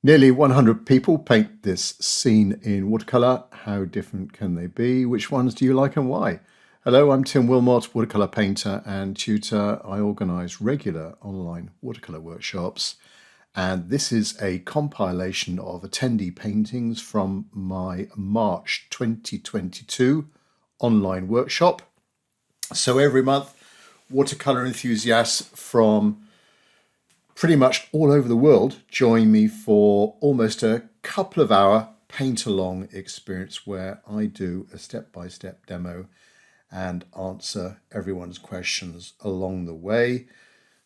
Nearly 100 people paint this scene in watercolour. How different can they be? Which ones do you like and why? Hello, I'm Tim Wilmot, watercolour painter and tutor. I organise regular online watercolour workshops, and this is a compilation of attendee paintings from my March 2022 online workshop. So every month, watercolour enthusiasts from pretty much all over the world join me for almost a couple of hour paint along experience where I do a step-by-step demo and answer everyone's questions along the way.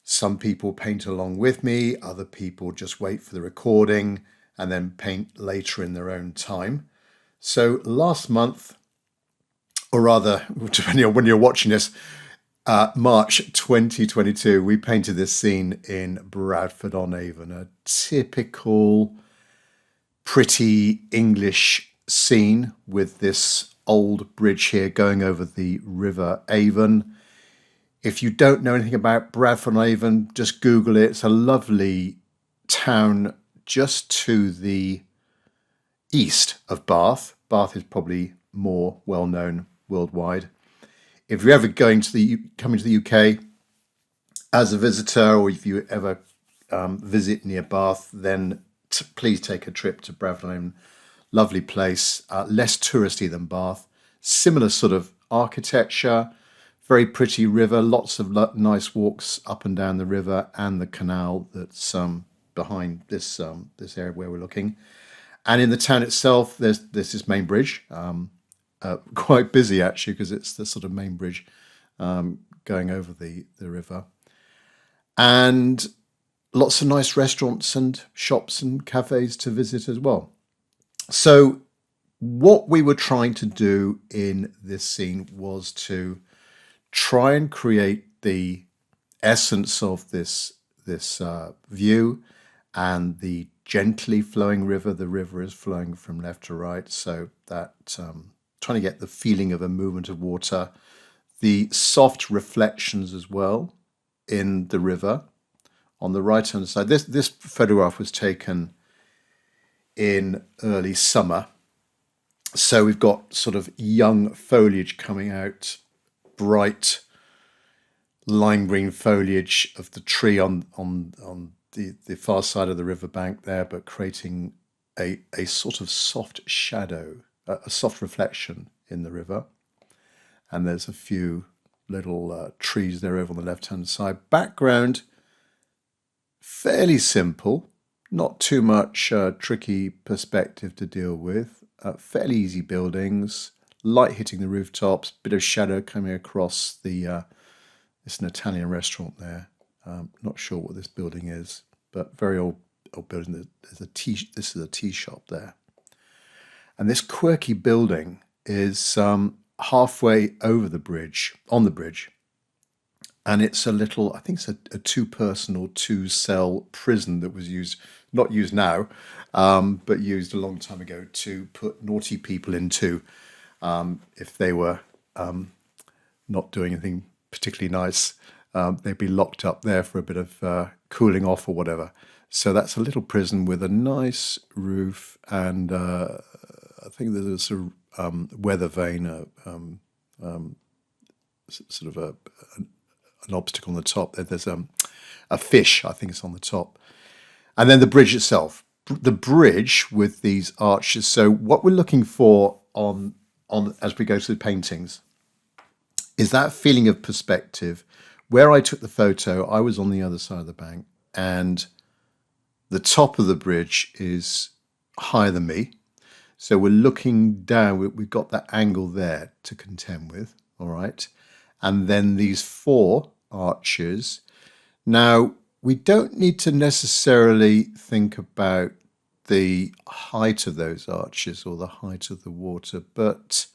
Some people paint along with me, other people just wait for the recording and then paint later in their own time. So last month, or rather, depending on when you're watching this, March 2022, we painted this scene in Bradford on Avon, a typical pretty English scene with this old bridge here going over the River Avon. If you don't know anything about Bradford on Avon, just Google it. It's a lovely town just to the east of Bath. Bath is probably more well known worldwide. If you're ever coming to the UK as a visitor, or if you ever visit near Bath, then please take a trip to Bradford. Lovely place, less touristy than Bath. Similar sort of architecture, very pretty river, lots of nice walks up and down the river and the canal that's behind this area where we're looking. And in the town itself, there's this main bridge. Quite busy actually, because it's the sort of main bridge going over the river, and lots of nice restaurants and shops and cafes to visit as well. So what we were trying to do in this scene was to try and create the essence of this view and the gently flowing river. The river is flowing from left to right, so that trying to get the feeling of a movement of water, the soft reflections as well in the river on the right hand side. This photograph was taken in early summer, so we've got sort of young foliage coming out, bright lime green foliage of the tree on the far side of the riverbank there, but creating a sort of soft shadow, a soft reflection in the river. And there's a few little trees there over on the left-hand side. Background, fairly simple, not too much tricky perspective to deal with. Fairly easy buildings, light hitting the rooftops, bit of shadow coming across it's an Italian restaurant there. Not sure what this building is, but very old building. This is a tea shop there. And this quirky building is halfway over the bridge, on the bridge. And it's a little, I think it's a two-person or two-cell prison that was used, not used now, but used a long time ago to put naughty people into if they were not doing anything particularly nice. They'd be locked up there for a bit of cooling off or whatever. So that's a little prison with a nice roof, and I think there's a sort of weather vane, sort of an obstacle on the top. There's a fish, I think it's on the top. And then the bridge itself. The bridge with these arches. So what we're looking for on as we go through the paintings is that feeling of perspective. Where I took the photo, I was on the other side of the bank, and the top of the bridge is higher than me. So we're looking down, we've got that angle there to contend with, all right? And then these four arches. Now, we don't need to necessarily think about the height of those arches or the height of the water, but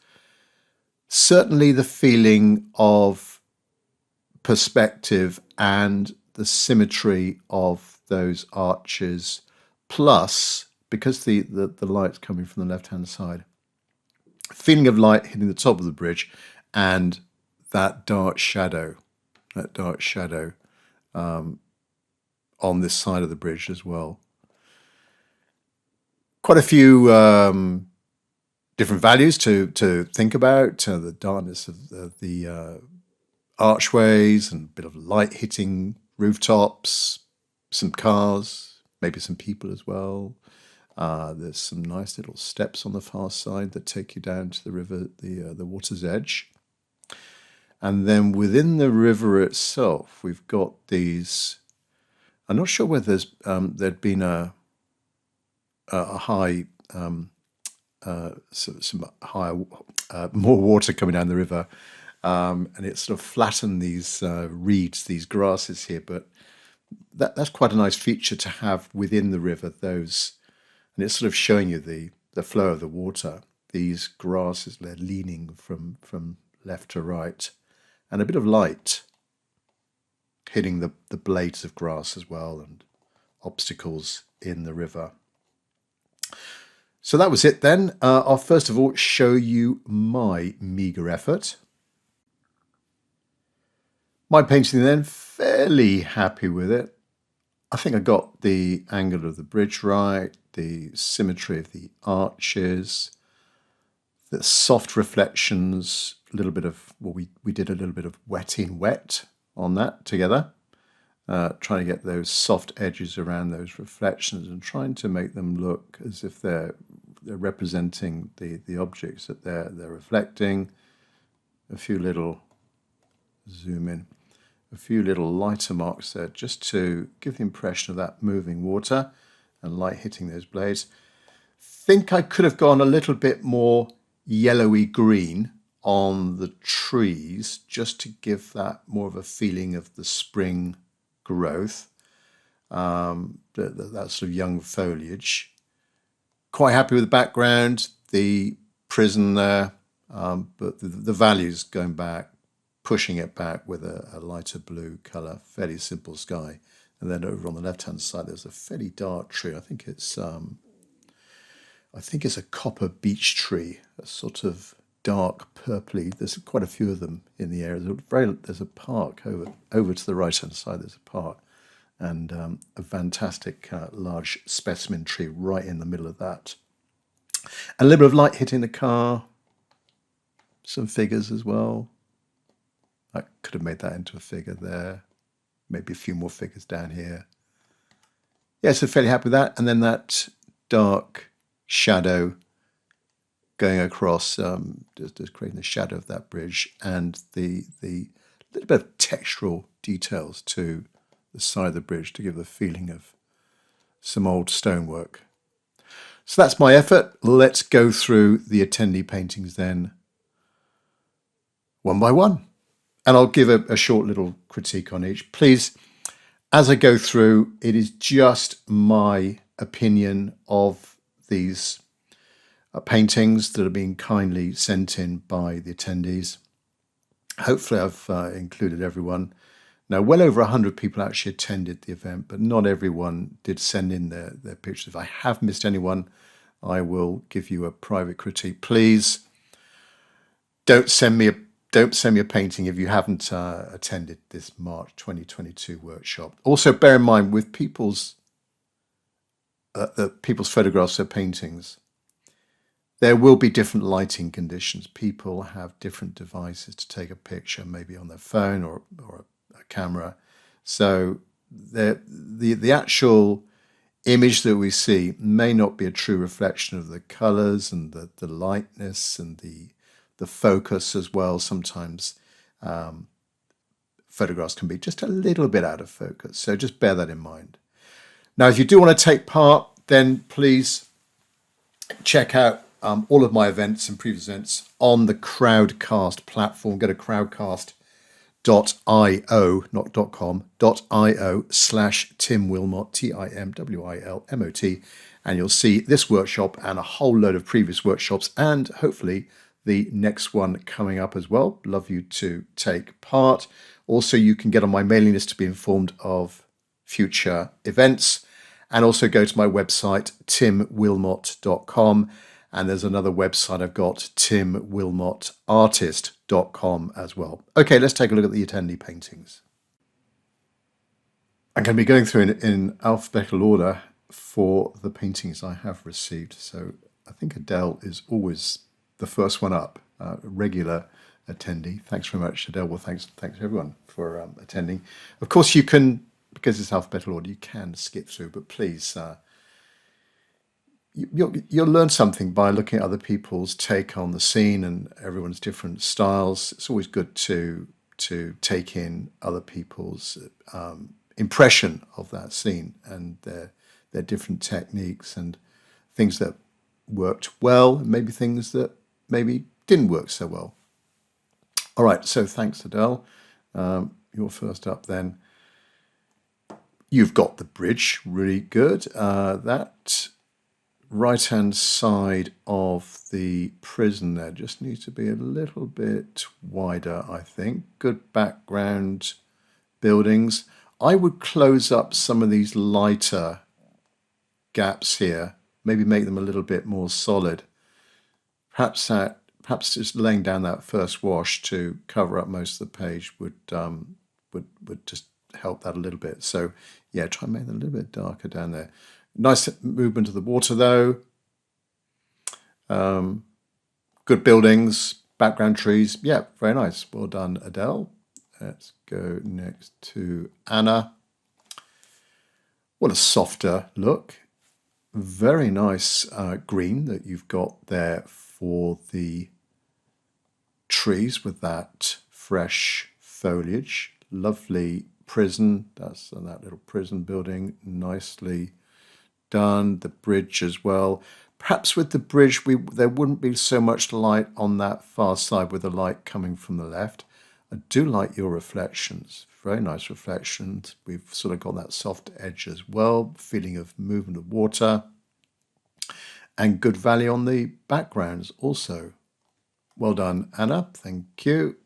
certainly the feeling of perspective and the symmetry of those arches, plus, because the light's coming from the left-hand side, feeling of light hitting the top of the bridge and that dark shadow on this side of the bridge as well. Quite a few different values to think about. The darkness of the archways and a bit of light hitting rooftops, some cars, maybe some people as well. There's some nice little steps on the far side that take you down to the river, the water's edge. And then within the river itself, we've got these. I'm not sure whether there'd been a high, some higher, more water coming down the river, and it sort of flattened these reeds, these grasses here. But that's quite a nice feature to have within the river. Those, and it's sort of showing you the flow of the water. These grasses, they're leaning from left to right, and a bit of light hitting the blades of grass as well, and obstacles in the river. So that was it then. I'll first of all show you my meagre effort. My painting then, fairly happy with it. I think I got the angle of the bridge right, the symmetry of the arches, the soft reflections, a little bit of, well, we did a little bit of wet in wet on that together, trying to get those soft edges around those reflections and trying to make them look as if they're representing the objects that they're reflecting. A few little, zoom in, a few little lighter marks there just to give the impression of that moving water and light hitting those blades. Think I could have gone a little bit more yellowy green on the trees just to give that more of a feeling of the spring growth, that sort of young foliage. Quite happy with the background, the prison there, but the values going back, pushing it back with a lighter blue colour, fairly simple sky. And then over on the left-hand side, there's a fairly dark tree. I think it's a copper beech tree, a sort of dark purpley. There's quite a few of them in the area. There's a park over to the right-hand side. There's a park, and a fantastic large specimen tree right in the middle of that. And a little bit of light hitting the car. Some figures as well. I could have made that into a figure there. Maybe a few more figures down here. Yeah, so fairly happy with that. And then that dark shadow going across, just creating the shadow of that bridge, and the little bit of textural details to the side of the bridge to give the feeling of some old stonework. So that's my effort. Let's go through the attendee paintings then, one by one. And I'll give a short little critique on each. Please, as I go through, it is just my opinion of these paintings that are being kindly sent in by the attendees. Hopefully I've included everyone. Now, well over 100 people actually attended the event, but not everyone did send in their pictures. If I have missed anyone, I will give you a private critique. Please don't send me a painting if you haven't attended this March 2022 workshop. Also, bear in mind with people's photographs or paintings, there will be different lighting conditions. People have different devices to take a picture, maybe on their phone or a camera. So the actual image that we see may not be a true reflection of the colors and the lightness and the focus as well. Sometimes photographs can be just a little bit out of focus. So just bear that in mind. Now, if you do want to take part, then please check out all of my events and previous events on the Crowdcast platform. Go to crowdcast.io, not .com, .io/Tim Wilmot, TimWilmot, and you'll see this workshop and a whole load of previous workshops, and hopefully the next one coming up as well. Love you to take part. Also, you can get on my mailing list to be informed of future events, and also go to my website, timwilmot.com. And there's another website I've got, timwilmotartist.com as well. Okay, let's take a look at the attendee paintings. I'm going to be going through in alphabetical order. for the paintings I have received. So I think Adele is always the first one up, regular attendee. Thanks very much, Adele. Well, thanks everyone for attending. Of course, you can, because it's alphabetical order, you can skip through, but please, you'll learn something by looking at other people's take on the scene and everyone's different styles. It's always good to take in other people's impression of that scene and their different techniques and things that worked well, and maybe things that maybe didn't work so well. All right, so thanks, Adele. You're first up then. You've got the bridge, really good. That right-hand side of the prison there just needs to be a little bit wider, I think. Good background buildings. I would close up some of these lighter gaps here, maybe make them a little bit more solid. Perhaps just laying down that first wash to cover up most of the page would just help that a little bit. So yeah, try and make them a little bit darker down there. Nice movement of the water though. Good buildings, background trees. Yeah, very nice. Well done, Adele. Let's go next to Anna. What a softer look. Very nice green that you've got there for the trees with that fresh foliage. Lovely prison. That's that little prison building. Nicely done. The bridge as well. Perhaps with the bridge, there wouldn't be so much light on that far side with the light coming from the left. I do like your reflections. Very nice reflections. We've sort of got that soft edge as well. Feeling of movement of water. And good value on the backgrounds also. Well done, Anna. Thank you.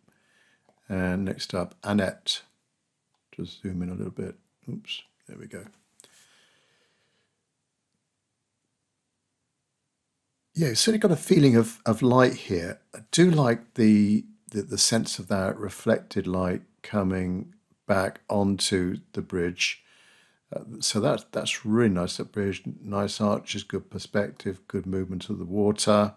And next up, Annette. Just zoom in a little bit. Oops, there we go. Yeah, you've certainly got a feeling of light here. I do like the sense of that reflected light coming back onto the bridge. So that's really nice. That bridge, nice arches, good perspective, good movement of the water.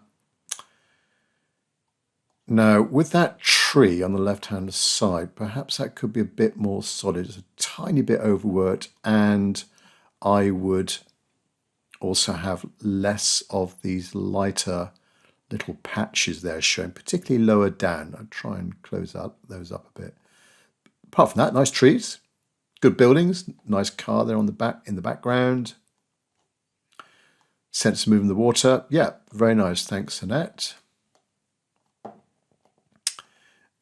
Now, with that tree on the left-hand side, perhaps that could be a bit more solid. It's a tiny bit overworked, and I would also have less of these lighter little patches there showing, particularly lower down. I'll try and close those up a bit. Apart from that, nice trees, good buildings, nice car there on the back in the background. Sense of moving the water. Yeah, very nice. Thanks, Annette.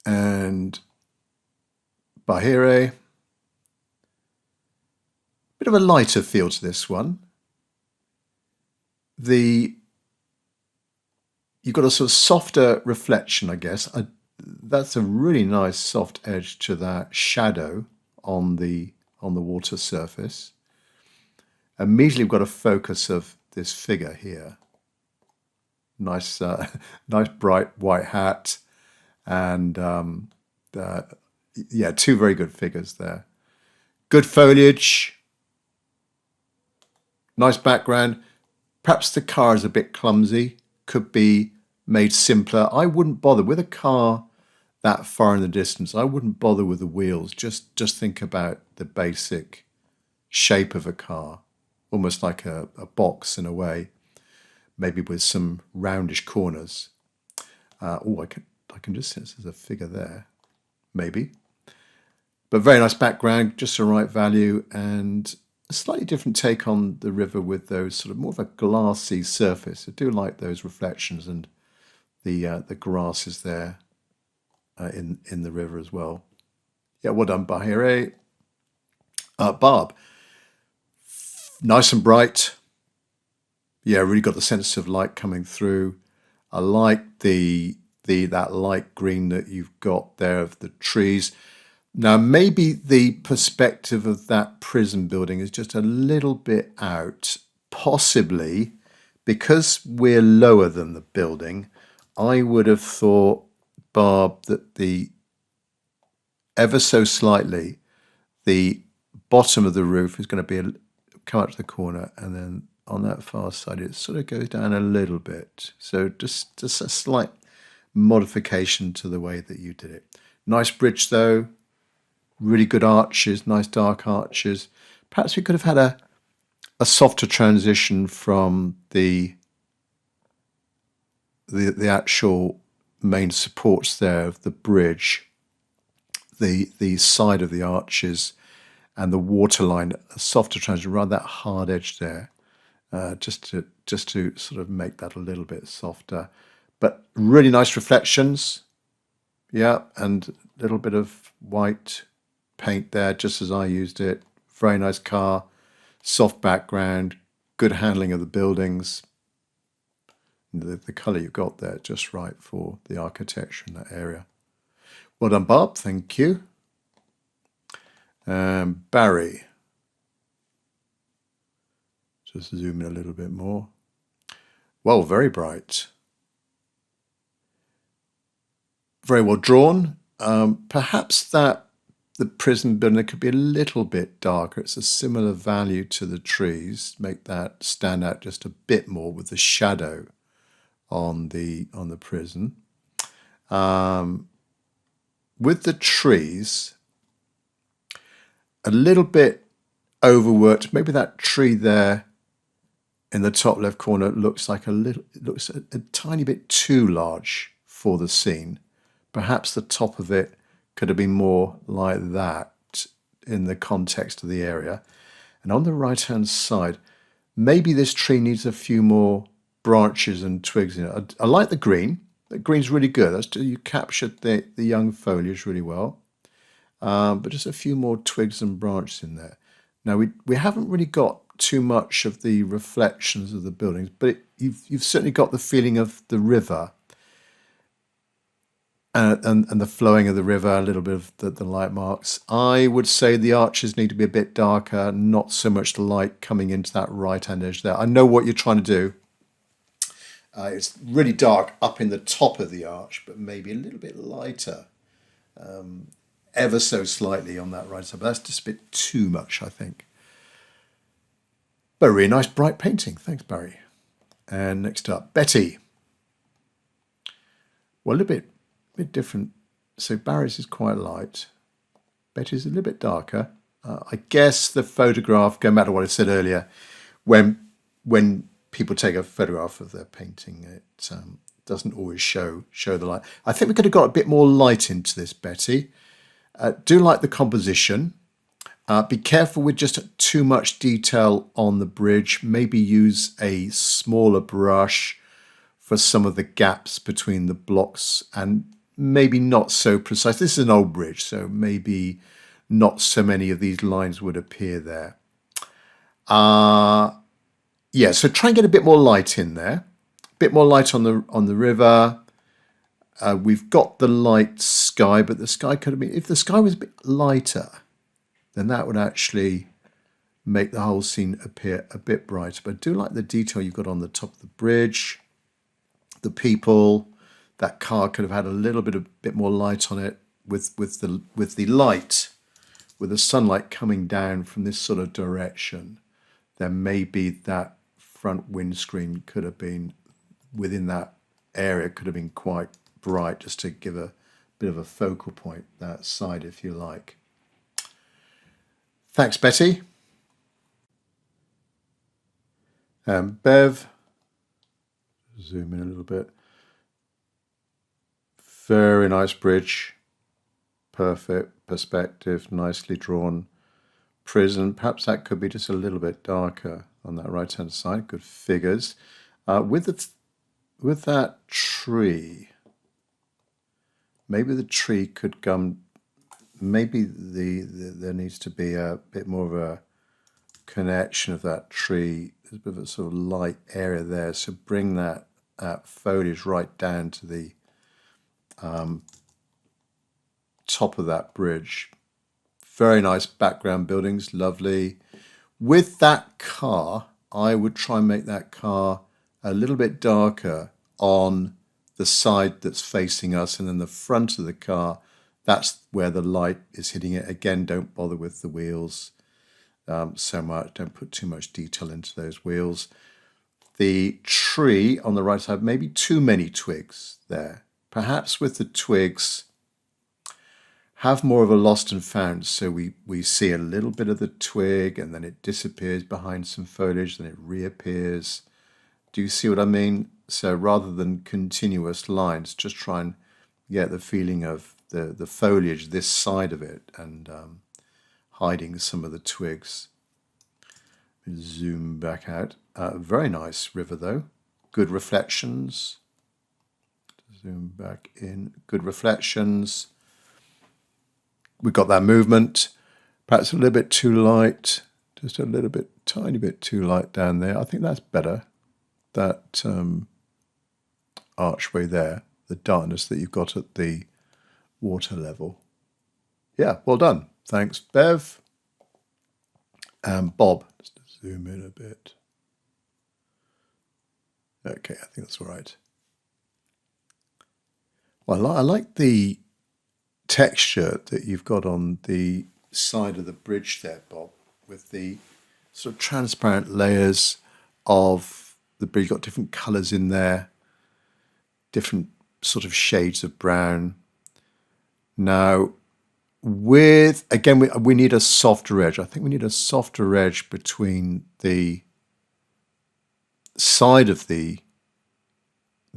And Bahire. Bit of a lighter feel to this one. You've got a sort of softer reflection, I guess. That's a really nice soft edge to that shadow on the water surface. Immediately we've got a focus of this figure here. Nice, nice bright white hat, and yeah, two very good figures there. Good foliage, nice background. Perhaps the car is a bit clumsy, could be made simpler. I wouldn't bother with a car that far in the distance. I wouldn't bother with the wheels. Just think about the basic shape of a car, almost like a box in a way, maybe with some roundish corners. Oh, I can just sense there's a figure there, maybe. But very nice background, just the right value, and a slightly different take on the river with those sort of more of a glassy surface. I do like those reflections and the grasses there in the river as well. Yeah, well done, Bahire. Barb, nice and bright. Yeah, really got the sense of light coming through. I like that light green that you've got there of the trees. Now, maybe the perspective of that prison building is just a little bit out, possibly because we're lower than the building. I would have thought, Barb, that ever so slightly, the bottom of the roof is going to be come up to the corner, and then on that far side it sort of goes down a little bit. So just a slight modification to the way that you did it. Nice bridge though, really good arches, nice dark arches. Perhaps we could have had a softer transition from the actual main supports there of the bridge, the side of the arches and the waterline, a softer transition, rather that hard edge there, just to sort of make that a little bit softer. But really nice reflections, yeah, and a little bit of white paint there, just as I used it. Very nice car, soft background, good handling of the buildings. The colour you've got there, just right for the architecture in that area. Well done, Bob, thank you. Barry. Just zoom in a little bit more. Well, very bright. Very well drawn. Perhaps that the prison building could be a little bit darker. It's a similar value to the trees. Make that stand out just a bit more with the shadow on the prison. With the trees, a little bit overworked. Maybe that tree there in the top left corner looks like a tiny bit too large for the scene. Perhaps the top of it could have been more like that in the context of the area. And on the right hand side, maybe this tree needs a few more branches and twigs in it. I like the green. The green's really good. You captured the young foliage really well. But just a few more twigs and branches in there. Now we haven't really got too much of the reflections of the buildings, but you've certainly got the feeling of the river and the flowing of the river, a little bit of the light marks. I would say the arches need to be a bit darker, not so much the light coming into that right-hand edge there. I know what you're trying to do. It's really dark up in the top of the arch, but maybe a little bit lighter, ever so slightly on that right side. But that's just a bit too much, I think. But a really nice bright painting. Thanks, Barry. And next up, Betty. Well, a little bit different. So Barry's is quite light. Betty's a little bit darker. I guess the photograph, going back to what I said earlier, when people take a photograph of their painting, it doesn't always show the light. I think we could have got a bit more light into this, Betty. Do like the composition. Be careful with just too much detail on the bridge. Maybe use a smaller brush for some of the gaps between the blocks, and maybe not so precise. This is an old bridge, so maybe not so many of these lines would appear there. Yeah, so try and get a bit more light in there. A bit more light on the river. We've got the light sky, but the sky could have been, if the sky was a bit lighter, then that would actually make the whole scene appear a bit brighter. But I do like the detail you've got on the top of the bridge, the people. That car could have had a little bit more light on it with the light, with the sunlight coming down from this sort of direction. Then maybe that front windscreen could have been within that area, could have been quite bright, just to give a bit of a focal point, that side, if you like. Thanks, Betty. Bev, zoom in a little bit. Very nice bridge, perfect perspective, nicely drawn prison. Perhaps that could be just a little bit darker on that right hand side. Good figures. With that tree, maybe the tree could come. Maybe there needs to be a bit more of a connection of that tree. There's a bit of a sort of light area there, so bring that foliage right down to the top of that bridge. Very nice background buildings, lovely. With that car, I would try and make that car a little bit darker on the side that's facing us, and then the front of the car, that's where the light is hitting it. Again, don't bother with the wheels. so much. Don't put too much detail into those wheels. The tree on the right side, maybe too many twigs there. Perhaps with the twigs, have more of a lost and found, so we see a little bit of the twig and then it disappears behind some foliage, then it reappears. Do you see what I mean? So rather than continuous lines, just try and get the feeling of the foliage this side of it and hiding some of the twigs. Zoom back out. Very nice river though. Good reflections. Zoom back in. Good reflections. We've got that movement. Perhaps a little bit too light. Just a little bit, tiny bit too light down there. I think that's better. That archway there, the darkness that you've got at the water level. Yeah, well done. Thanks, Bev. And Bob. Just zoom in a bit. Okay, I think that's all right. Well, I like the texture that you've got on the side of the bridge there, Bob, with the sort of transparent layers of the bridge. You've got different colours in there, different sort of shades of brown. Now, with, again, we need a softer edge. I think we need a softer edge between the side of the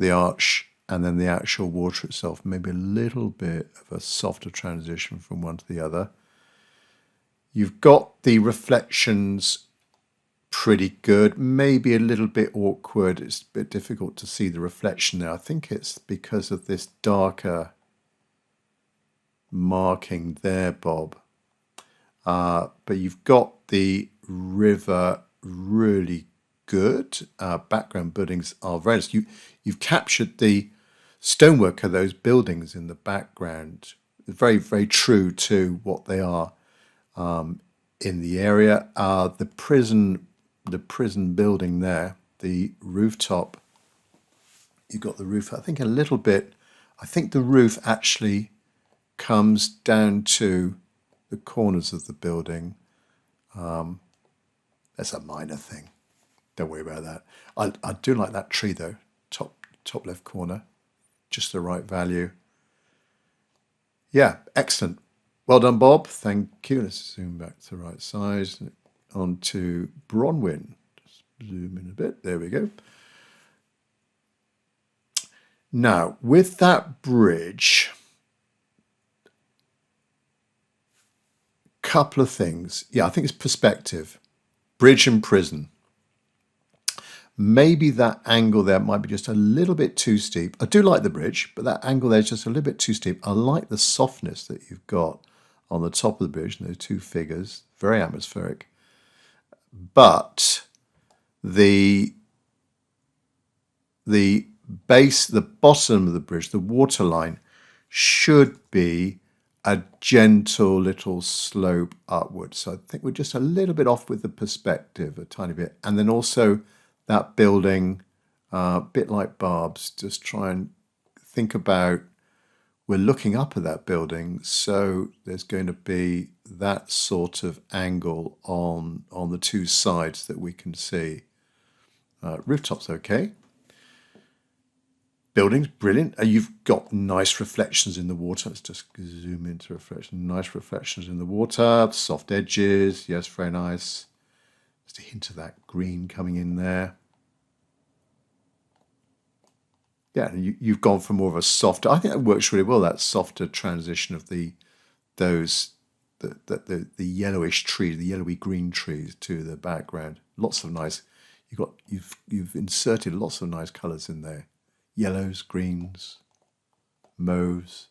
arch and then the actual water itself. Maybe a little bit of a softer transition from one to the other. You've got the reflections pretty good, maybe a little bit awkward. It's a bit difficult to see the reflection there. I think it's because of this darker marking there, Bob. But you've got the river really good. Background buildings are very nice. You've captured the stonework of those buildings in the background. Very, very true to what they are in the area. The prison building there, the rooftop. You've got the roof. I think a little bit. I think the roof actually comes down to the corners of the building. That's a minor thing. Don't worry about that. I do like that tree though. Top left corner, just the right value. Yeah, excellent. Well done, Bob. Thank you. Let's zoom back to the right side. On to Bronwyn. Just zoom in a bit. There we go. Now, with that bridge, couple of things. Yeah, I think it's perspective. Bridge and prison. Maybe that angle there might be just a little bit too steep. I do like the bridge, but that angle there is just a little bit too steep. I like the softness that you've got on the top of the bridge, and those two figures, very atmospheric. But the base, the bottom of the bridge, the water line, should be a gentle little slope upwards. So I think we're just a little bit off with the perspective, a tiny bit. And then also that building, a bit like Barb's, just try and think about, we're looking up at that building, so there's going to be that sort of angle on the two sides that we can see. Rooftops okay. Buildings, brilliant. You've got nice reflections in the water. Let's just zoom into reflection. Nice reflections in the water, soft edges. Yes, very nice. Just a hint of that green coming in there. Yeah, you've gone for more of a softer. I think that works really well. That softer transition of the yellowish trees, the yellowy green trees to the background. Lots of nice. You've inserted lots of nice colours in there. Yellows, greens, mauves.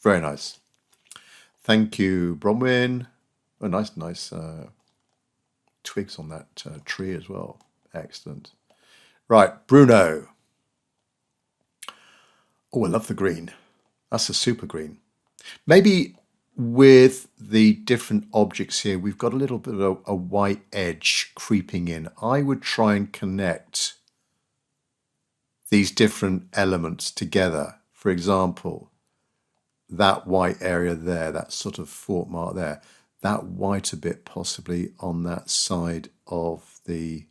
Very nice. Thank you, Bronwyn. Oh, nice twigs on that tree as well. Excellent. Right, Bruno. Oh, I love the green. That's a super green. Maybe with the different objects here, we've got a little bit of a white edge creeping in. I would try and connect these different elements together. For example, that white area there, that sort of fort mark there, that white a bit possibly on that side of the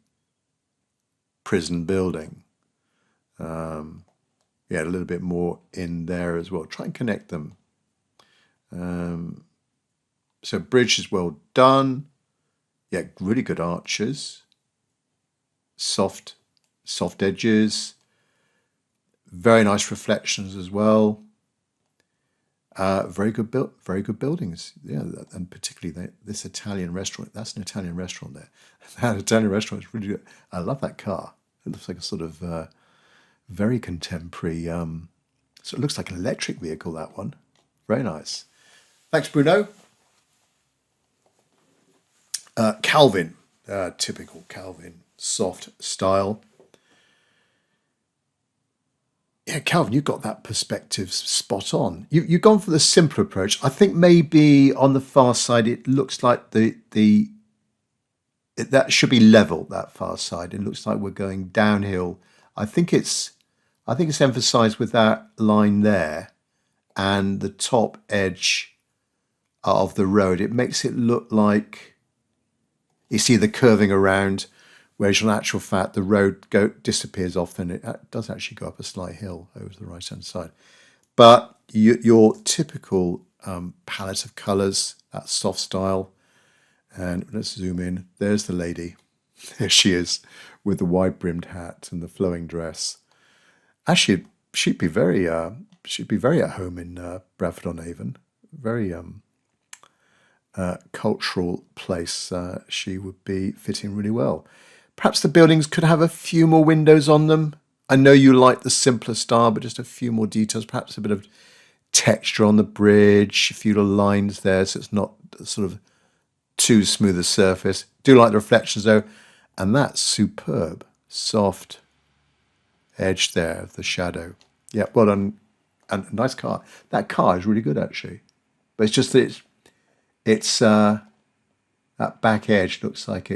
prison building. Yeah, a little bit more in there as well. Try and connect them. So bridge is well done. Yeah, really good arches. Soft edges. Very nice reflections as well. Very good buildings. Yeah, and particularly this Italian restaurant. That's an Italian restaurant there. That Italian restaurant is really good. I love that car. It looks like a sort of very contemporary. So it looks like an electric vehicle, that one. Very nice. Thanks, Bruno. Calvin, typical Calvin, soft style. Yeah, Calvin, you've got that perspective spot on. You've gone for the simpler approach. I think maybe on the far side it looks like that should be level. That far side, it looks like we're going downhill. I think it's emphasised with that line there and the top edge of the road. It makes it look like you see the curving around, whereas in actual fact the road disappears off, and it does actually go up a slight hill over to the right hand side. But your typical palette of colours, that soft style, and let's zoom in. There's the lady. There she is with the wide brimmed hat and the flowing dress. Actually, she'd be very at home in Bradford on Avon. Very cultural place. She would be fitting really well. Perhaps the buildings could have a few more windows on them. I know you like the simpler style, but just a few more details. Perhaps a bit of texture on the bridge, a few little lines there, so it's not sort of too smooth a surface. Do like the reflections though, and that's superb, soft edge there of the shadow. Yeah, well done, and a nice car. That car is really good actually, but it's just that it's that back edge looks like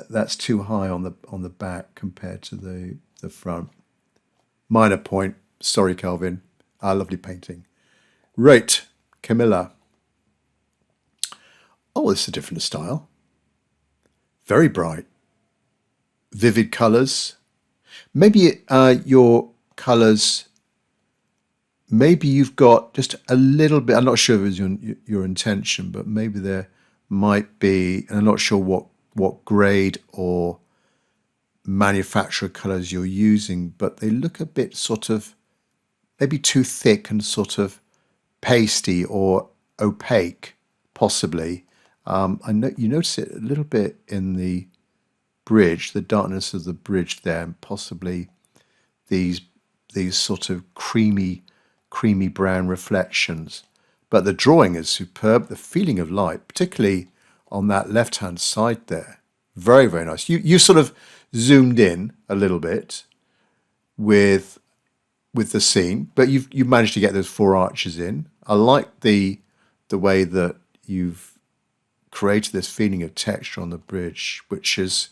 that's too high on the back compared to the front. Minor point. Sorry, Calvin. Lovely painting. Right, Camilla. Oh, this is a different style. Very bright. Vivid colours. Maybe your colours, maybe you've got just a little bit, I'm not sure if it was your intention, but maybe there might be, and I'm not sure what grade or manufacturer colours you're using, but they look a bit sort of, maybe too thick and sort of pasty or opaque, possibly. I know you notice it a little bit in the bridge, the darkness of the bridge there, and possibly these sort of creamy brown reflections. But the drawing is superb. The feeling of light, particularly on that left-hand side there, very, very nice. You sort of zoomed in a little bit with the scene, but you've managed to get those four arches in. I like the way that you've created this feeling of texture on the bridge, which is,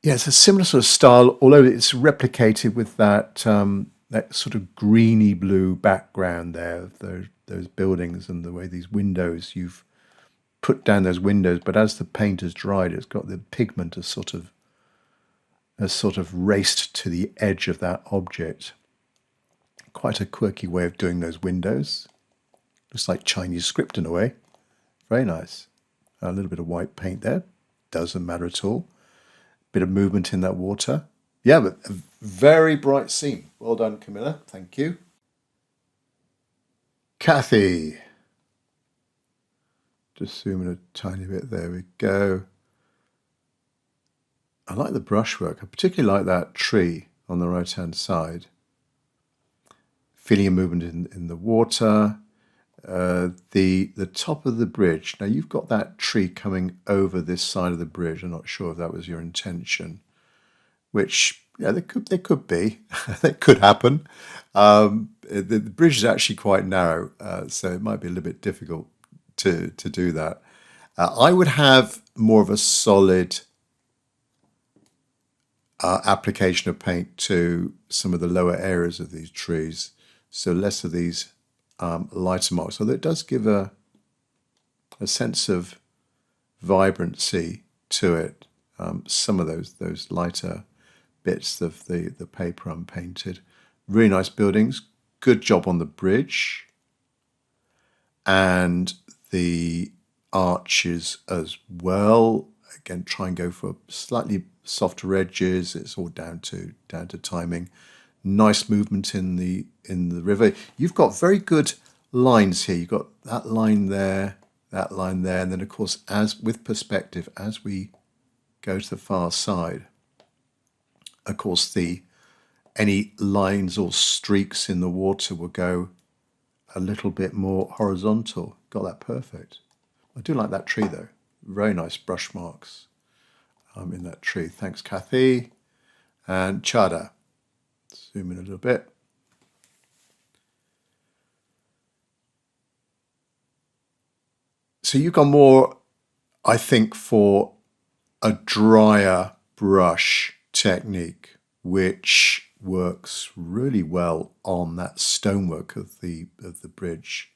yeah, it's a similar sort of style, although it's replicated with that sort of greeny blue background there of those buildings and the way these windows, you've put down those windows, but as the paint has dried, it's got the pigment has sort of raced to the edge of that object. Quite a quirky way of doing those windows. Looks like Chinese script in a way. Very nice. A little bit of white paint there. Doesn't matter at all. Bit of movement in that water. Yeah, but a very bright scene. Well done, Camilla. Thank you. Kathy. Just zoom in a tiny bit. There we go. I like the brushwork. I particularly like that tree on the right-hand side. Feeling a movement in the water. The top of the bridge. Now you've got that tree coming over this side of the bridge. I'm not sure if that was your intention. Which, yeah, there could be. That could happen. The bridge is actually quite narrow, so it might be a little bit difficult to do that. I would have more of a solid application of paint to some of the lower areas of these trees, so less of these lighter marks, although it does give a sense of vibrancy to it. Some of those lighter bits of the paper unpainted. Really nice buildings. Good job on the bridge. And the arches as well. Again, try and go for slightly softer edges. It's all down to timing. Nice movement in the river. You've got very good lines here. You've got that line there, and then of course, as with perspective, as we go to the far side, of course, any lines or streaks in the water will go a little bit more horizontal. Got that perfect. I do like that tree though. Very nice brush marks in that tree. Thanks, Kathy. And Chada. Zoom in a little bit. So you've gone more, I think, for a drier brush technique, which works really well on that stonework of the bridge.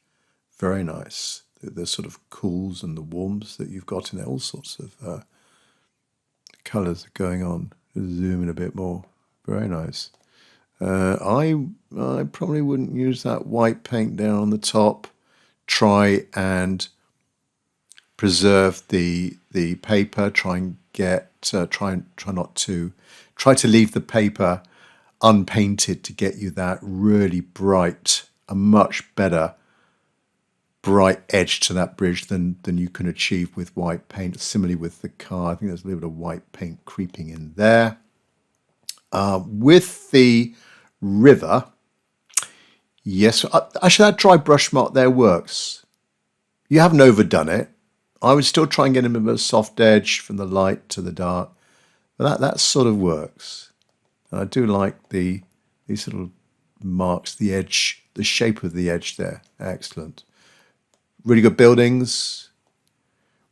Very nice. The sort of cools and the warms that you've got in there, all sorts of colours going on. Zoom in a bit more. Very nice. I probably wouldn't use that white paint down on the top. Try and preserve the paper. Try to leave the paper unpainted to get you that really bright, a much better bright edge to that bridge than you can achieve with white paint. Similarly with the car, I think there's a little bit of white paint creeping in there. With the river, yes, actually that dry brush mark there works. You haven't overdone it. I would still try and get a bit of a soft edge from the light to the dark, but that sort of works. And I do like these little marks, the edge, the shape of the edge there. Excellent. Really good buildings.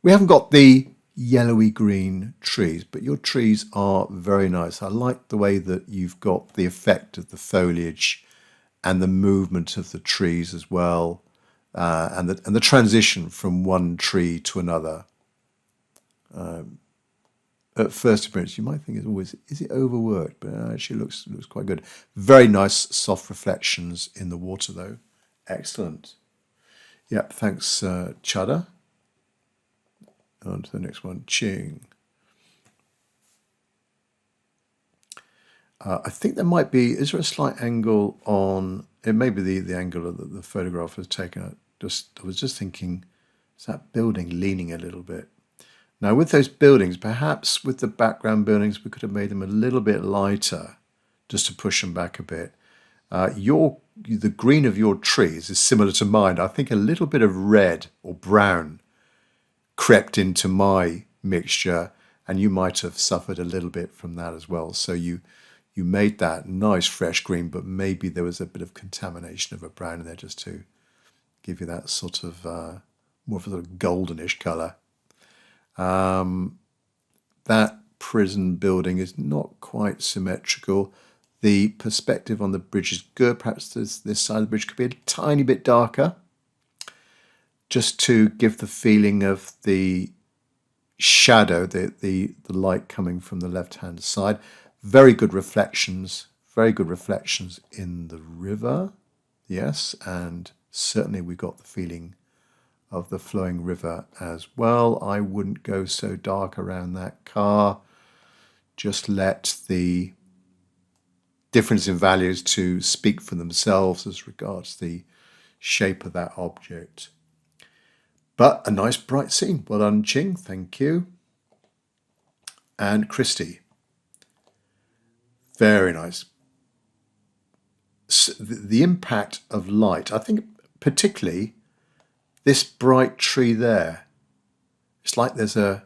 We haven't got the yellowy green trees, but your trees are very nice. I like the way that you've got the effect of the foliage and the movement of the trees as well, and the transition from one tree to another. At first appearance, you might think it's always, is it overworked? But it actually looks quite good. Very nice soft reflections in the water though. Excellent. Yep, thanks, Chada. On to the next one, Ching. I think there might be, is there a slight angle on, it may be the angle that the photograph has taken. I was just thinking, is that building leaning a little bit? Now with those buildings, perhaps with the background buildings, we could have made them a little bit lighter, just to push them back a bit. The green of your trees is similar to mine. I think a little bit of red or brown crept into my mixture, and you might have suffered a little bit from that as well. So you made that nice fresh green, but maybe there was a bit of contamination of a brown in there just to give you that sort of more of a sort of goldenish colour. That prison building is not quite symmetrical. The perspective on the bridge is good. Perhaps this side of the bridge could be a tiny bit darker, just to give the feeling of the shadow, the light coming from the left-hand side. Very good reflections in the river, yes, and certainly we got the feeling of the flowing river as well. I wouldn't go so dark around that car. Just let the difference in values to speak for themselves as regards the shape of that object. But a nice bright scene. Well done, Ching. Thank you. And Christy. Very nice. So the impact of light, I think particularly this bright tree there. It's like there's a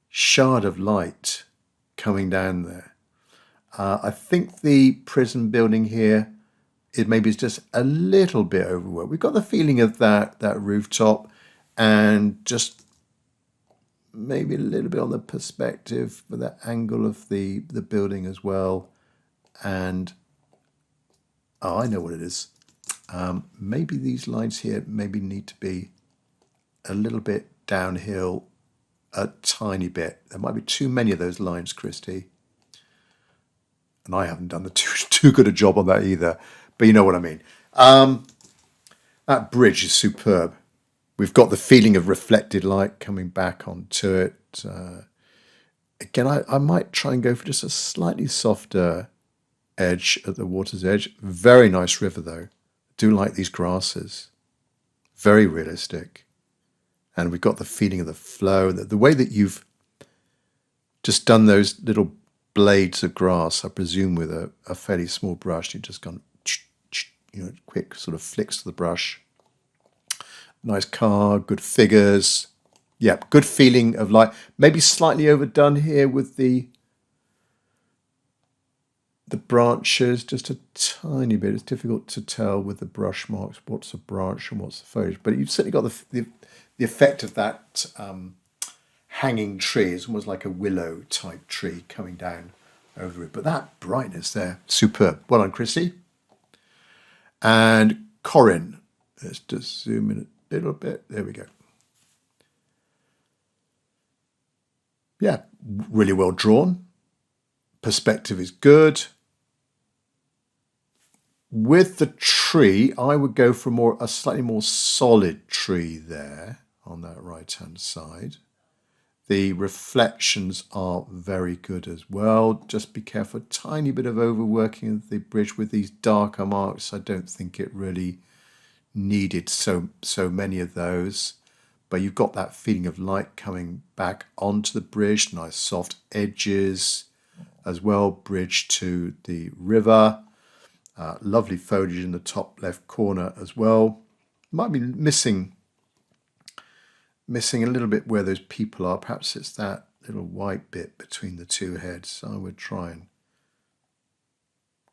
shard of light coming down there. I think the prison building here, it maybe is just a little bit overworked. We've got the feeling of that rooftop, and just maybe a little bit on the perspective for the angle of the building as well. And I know what it is. Maybe these lines here maybe need to be a little bit downhill, a tiny bit. There might be too many of those lines, Christy. And I haven't done too good a job on that either. But you know what I mean. That bridge is superb. We've got the feeling of reflected light coming back onto it. Again, I might try and go for just a slightly softer edge at the water's edge. Very nice river, though. Do like these grasses. Very realistic. And we've got the feeling of the flow. The way that you've just done those little blades of grass, I presume with a fairly small brush, you've just gone, quick sort of flicks to the brush. Nice car, good figures. Yep, good feeling of light. Maybe slightly overdone here with the branches, just a tiny bit. It's difficult to tell with the brush marks what's a branch and what's the foliage. But you've certainly got the effect of that hanging tree. It's almost like a willow type tree coming down over it. But that brightness there, superb. Well done, Chrissy. And Corinne. Let's just zoom in a little bit. There we go. Yeah, really well drawn. Perspective is good. With the tree, I would go for a slightly more solid tree there on that right-hand side. The reflections are very good as well. Just be careful, a tiny bit of overworking of the bridge with these darker marks. I don't think it really needed so many of those. But you've got that feeling of light coming back onto the bridge, nice soft edges as well, bridge to the river. Lovely foliage in the top left corner as well. Might be missing a little bit where those people are. Perhaps it's that little white bit between the two heads. So I would try and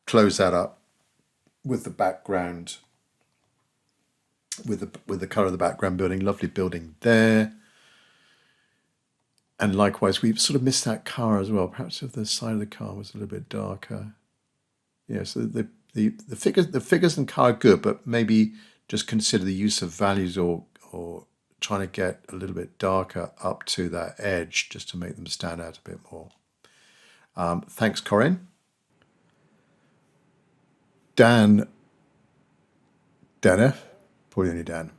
close that up with the background, with the colour of the background building. Lovely building there. And likewise, we've sort of missed that car as well. Perhaps if the side of the car was a little bit darker. Yeah, so the figures and car are good, but maybe just consider the use of values or trying to get a little bit darker up to that edge just to make them stand out a bit more. Thanks, Corinne. Dan F. Probably only Dan.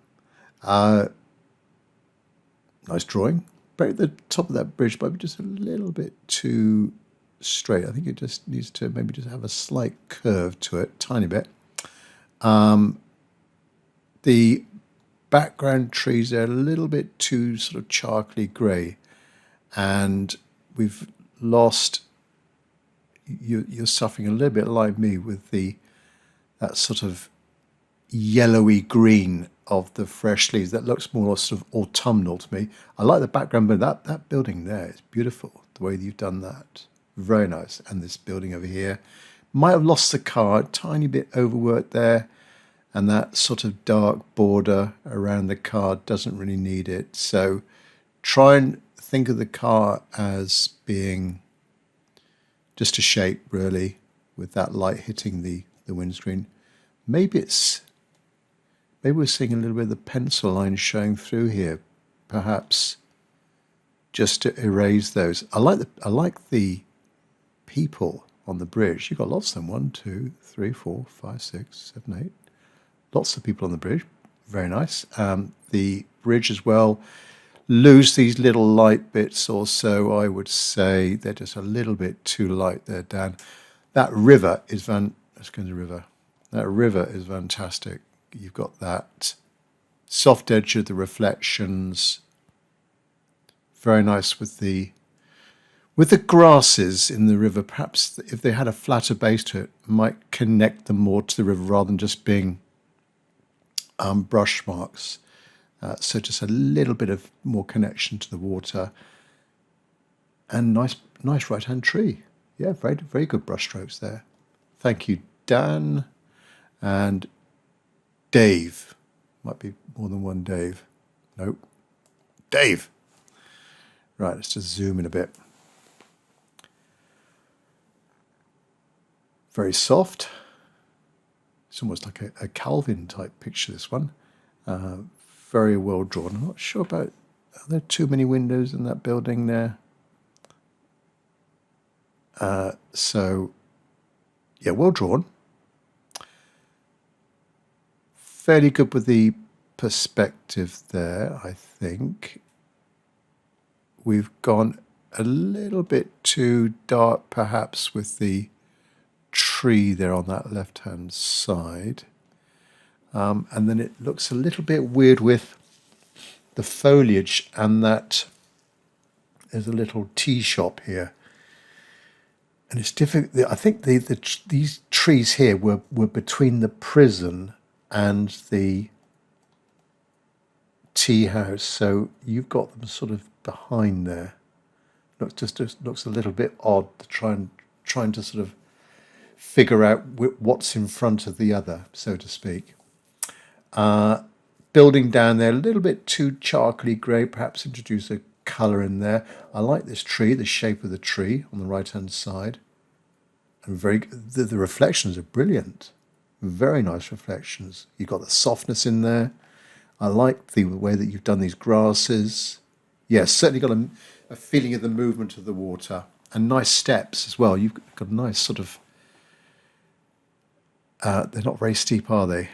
Nice drawing. But at the top of that bridge might be just a little bit too straight. I think it just needs to maybe just have a slight curve to it, tiny bit. The background trees are a little bit too sort of charcoaly grey, and we've lost. You're suffering a little bit like me with that sort of yellowy green of the fresh leaves. That looks more sort of autumnal to me. I like the background, but that building there is beautiful. The way you've done that, very nice. And this building over here might have lost the car, a tiny bit overworked there, and that sort of dark border around the car doesn't really need it. So try and think of the car as being just a shape, really, with that light hitting the windscreen. Maybe we're seeing a little bit of the pencil line showing through here, perhaps just to erase those. I like the people on the bridge. You've got lots of them. 1, 2, 3, 4, 5, 6, 7, 8. Lots of people on the bridge. Very nice. The bridge as well. Lose these little light bits or so, I would say. They're just a little bit too light there, Dan. That river is let's go to the river. That river is fantastic. You've got that soft edge of the reflections. Very nice with the grasses in the river. Perhaps if they had a flatter base to it, might connect them more to the river rather than just being brush marks. So just a little bit of more connection to the water. And nice right-hand tree. Yeah, very, very good brush strokes there. Thank you, Dan. And Dave. Might be more than one Dave. Nope. Dave. Right, let's just zoom in a bit. Very soft. It's almost like a Calvin type picture, this one. Very well drawn. I'm not sure about, are there too many windows in that building there? So, yeah, well drawn. Fairly good with the perspective there, I think. We've gone a little bit too dark, perhaps, with the tree there on that left-hand side. And then it looks a little bit weird with the foliage and that there's a little tea shop here. And it's difficult. I think these trees here were between the prison and the tea house, so you've got them sort of behind there. Looks a little bit odd to trying to sort of figure out what's in front of the other, so to speak. Building down there a little bit too charcoaly grey. Perhaps introduce a colour in there. I like this tree, the shape of the tree on the right hand side, and the reflections are brilliant. Very nice reflections. You've got the softness in there. I like the way that you've done these grasses. Yes, certainly got a feeling of the movement of the water, and nice steps as well. You've got a nice sort of, they're not very steep, are they?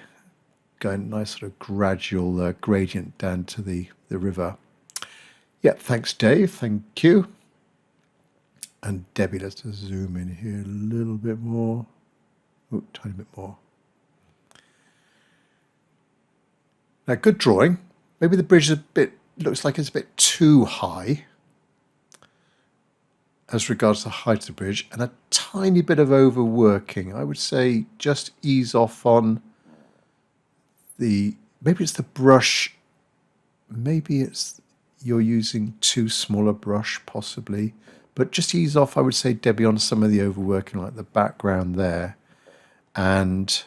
Going nice sort of gradual gradient down to the river. Yeah, thanks Dave, thank you. And Debbie, let's just zoom in here a little bit more. Oh, tiny bit more. Now, good drawing. Maybe the bridge is looks like it's a bit too high as regards the height of the bridge, and a tiny bit of overworking. I would say just ease off on maybe it's the brush, maybe it's you're using too small a brush possibly, but just ease off, I would say, Debbie, on some of the overworking, like the background there, and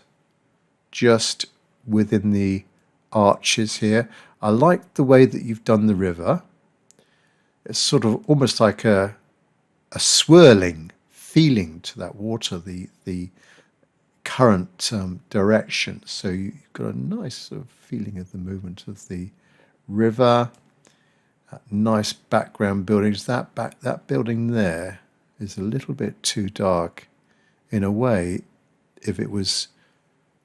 just within the arches here. I like the way that you've done the river. It's sort of almost like a swirling feeling to that water, the current direction. So you've got a nice sort of feeling of the movement of the river. Nice background buildings. That building there is a little bit too dark. In a way, if it was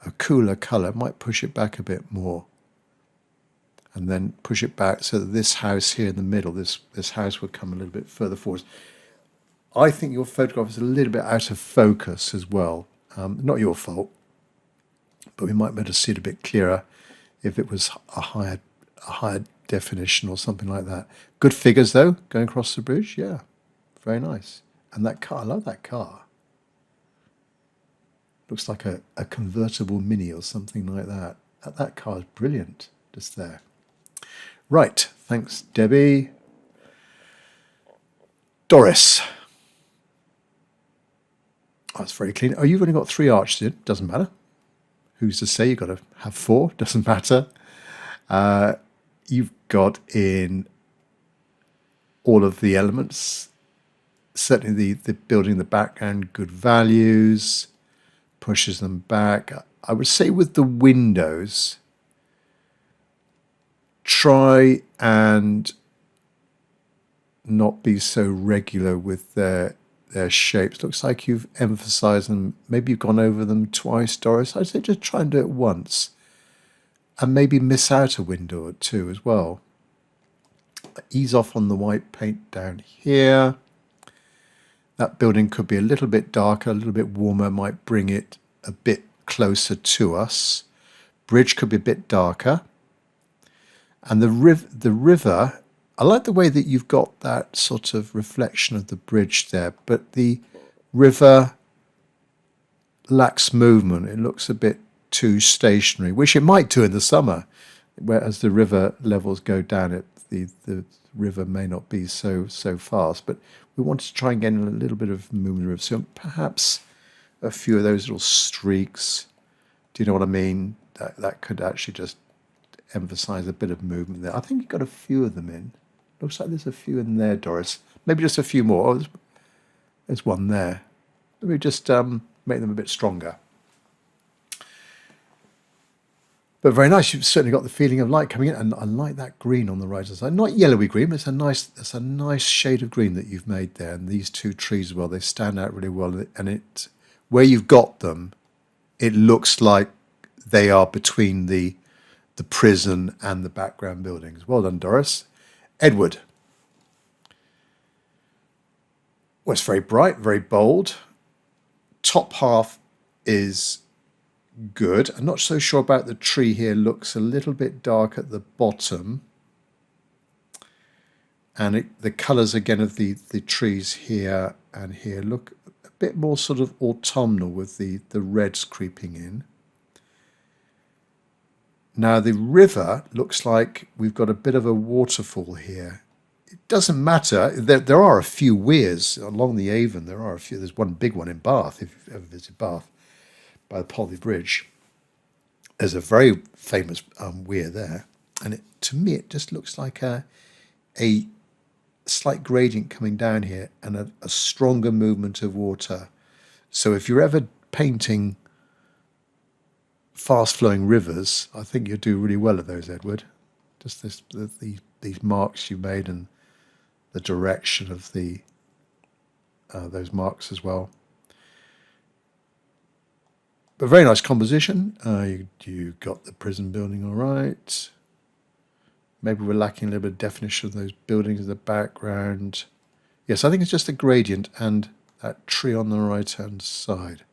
a cooler colour, might push it back a bit more. And then push it back so that this house here in the middle, this house would come a little bit further forward. I think your photograph is a little bit out of focus as well. Not your fault, but we might be able to see it a bit clearer if it was a higher definition or something like that. Good figures though, going across the bridge. Yeah, very nice. And that car, I love that car. Looks like a convertible Mini or something like that. That car is brilliant, just there. Right, thanks Debbie. Doris. Oh, that's very clean. Oh, you've only got 3 arches in. Doesn't matter. Who's to say you've got to have 4? Doesn't matter. You've got in all of the elements. Certainly the building in the background, good values. Pushes them back. I would say with the windows, try and not be so regular with their shapes. Looks like you've emphasized them. Maybe you've gone over them twice, Doris. I'd say just try and do it once, and maybe miss out a window or two as well. Ease off on the white paint down here. That building could be a little bit darker, a little bit warmer, might bring it a bit closer to us. Bridge could be a bit darker. And the river, I like the way that you've got that sort of reflection of the bridge there, but the river lacks movement. It looks a bit too stationary, which it might do in the summer, whereas the river levels go down, the river may not be so fast, but we wanted to try and get in a little bit of movement in the river. So perhaps a few of those little streaks, do you know what I mean? That could actually just emphasize a bit of movement there. I think you've got a few of them in. Looks like there's a few in there, Doris. Maybe just a few more. Oh, there's one there. Let me just make them a bit stronger. But very nice. You've certainly got the feeling of light coming in, and I like that green on the right hand side. Not yellowy green, but it's a nice shade of green that you've made there. And these two trees as well, they stand out really well. And it, where you've got them, it looks like they are between the prison and the background buildings. Well done, Doris. Edward. Well, it's very bright, very bold. Top half is good. I'm not so sure about the tree here. Looks a little bit dark at the bottom. And the colours again of the trees here and here look a bit more sort of autumnal with the reds creeping in. Now the river looks like we've got a bit of a waterfall here. It doesn't matter. There are a few weirs along the Avon. There are a few. There's one big one in Bath, if you've ever visited Bath, by the Polly Bridge. There's a very famous weir there. And to me, it just looks like a slight gradient coming down here and a stronger movement of water. So if you're ever painting fast-flowing rivers, I think you'll do really well at those, Edward. Just these marks you made and the direction of those marks as well. But very nice composition. You got the prison building all right. Maybe we're lacking a little bit of definition of those buildings in the background. Yes, I think it's just a gradient and that tree on the right-hand side.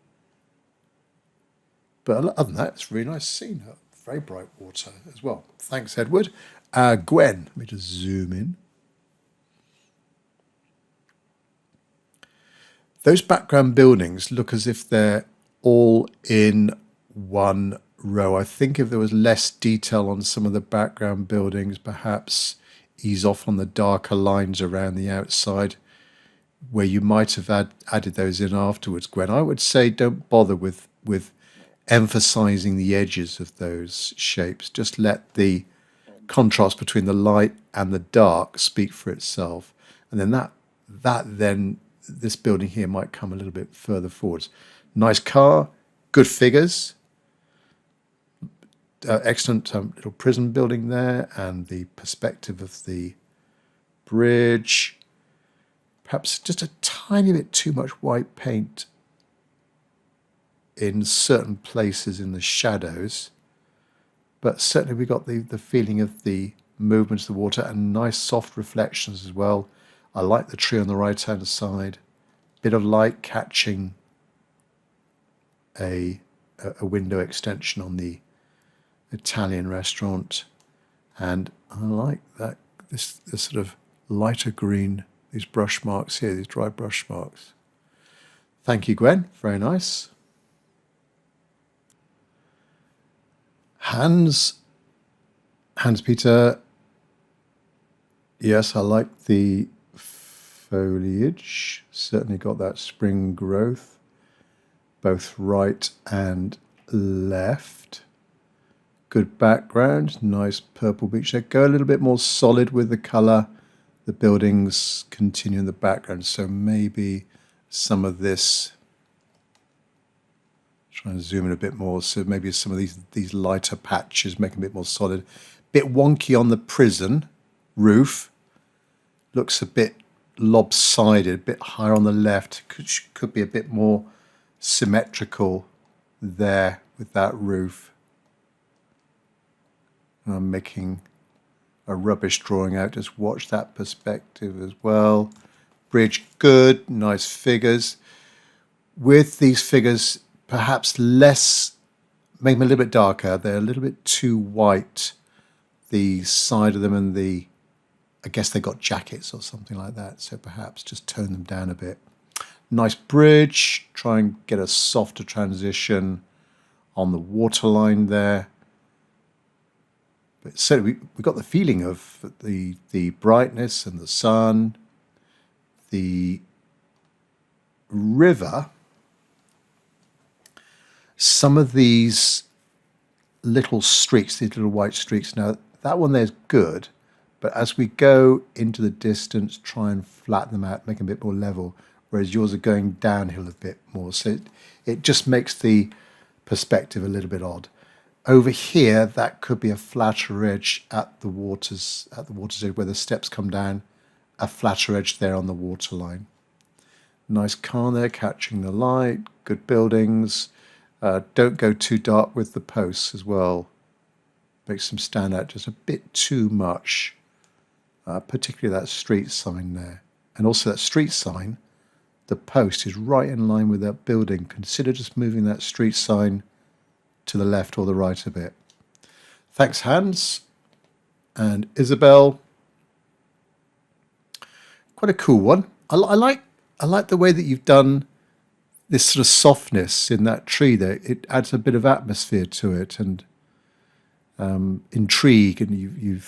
But other than that, it's a really nice scene. Very bright water as well. Thanks, Edward. Gwen, let me just zoom in. Those background buildings look as if they're all in one row. I think if there was less detail on some of the background buildings, perhaps ease off on the darker lines around the outside, where you might have added those in afterwards, Gwen. I would say don't bother with emphasizing the edges of those shapes. Just let the contrast between the light and the dark speak for itself. And then then this building here might come a little bit further forwards. Nice car, good figures, excellent little prison building there, and the perspective of the bridge. Perhaps just a tiny bit too much white paint in certain places in the shadows, but certainly we got the feeling of the movement of the water and nice soft reflections as well. I like the tree on the right hand side, bit of light catching a window extension on the Italian restaurant, and I like that this sort of lighter green, these brush marks here, these dry brush marks. Thank you, Gwen, very nice. Hans Peter, yes, I like the foliage, certainly got that spring growth, both right and left. Good background, nice purple beach there. Go a little bit more solid with the colour. The buildings continue in the background, so maybe some of this, try and zoom in a bit more, so maybe some of these lighter patches make them a bit more solid. Bit wonky on the prison roof, looks a bit lopsided, a bit higher on the left, could be a bit more symmetrical there with that roof. And I'm making a rubbish drawing out, just watch that perspective as well. Bridge, good, nice figures. With these figures, perhaps less, make them a little bit darker. They're a little bit too white, the side of them, and I guess they got jackets or something like that, so perhaps just tone them down a bit. Nice bridge, try and get a softer transition on the waterline there. But so we got the feeling of the brightness and the sun, the river. Some of these little streaks, these little white streaks, now that one there's good, but as we go into the distance, try and flatten them out, make them a bit more level, whereas yours are going downhill a bit more. So it just makes the perspective a little bit odd. Over here, that could be a flatter edge at the water's edge where the steps come down, a flatter edge there on the water line. Nice car there catching the light, good buildings. Don't go too dark with the posts as well. Makes them stand out just a bit too much, particularly that street sign there. And also that street sign, the post is right in line with that building. Consider just moving that street sign to the left or the right a bit. Thanks, Hans and Isabel. Quite a cool one. I like the way that you've done this sort of softness in that tree there. It adds a bit of atmosphere to it and intrigue, and you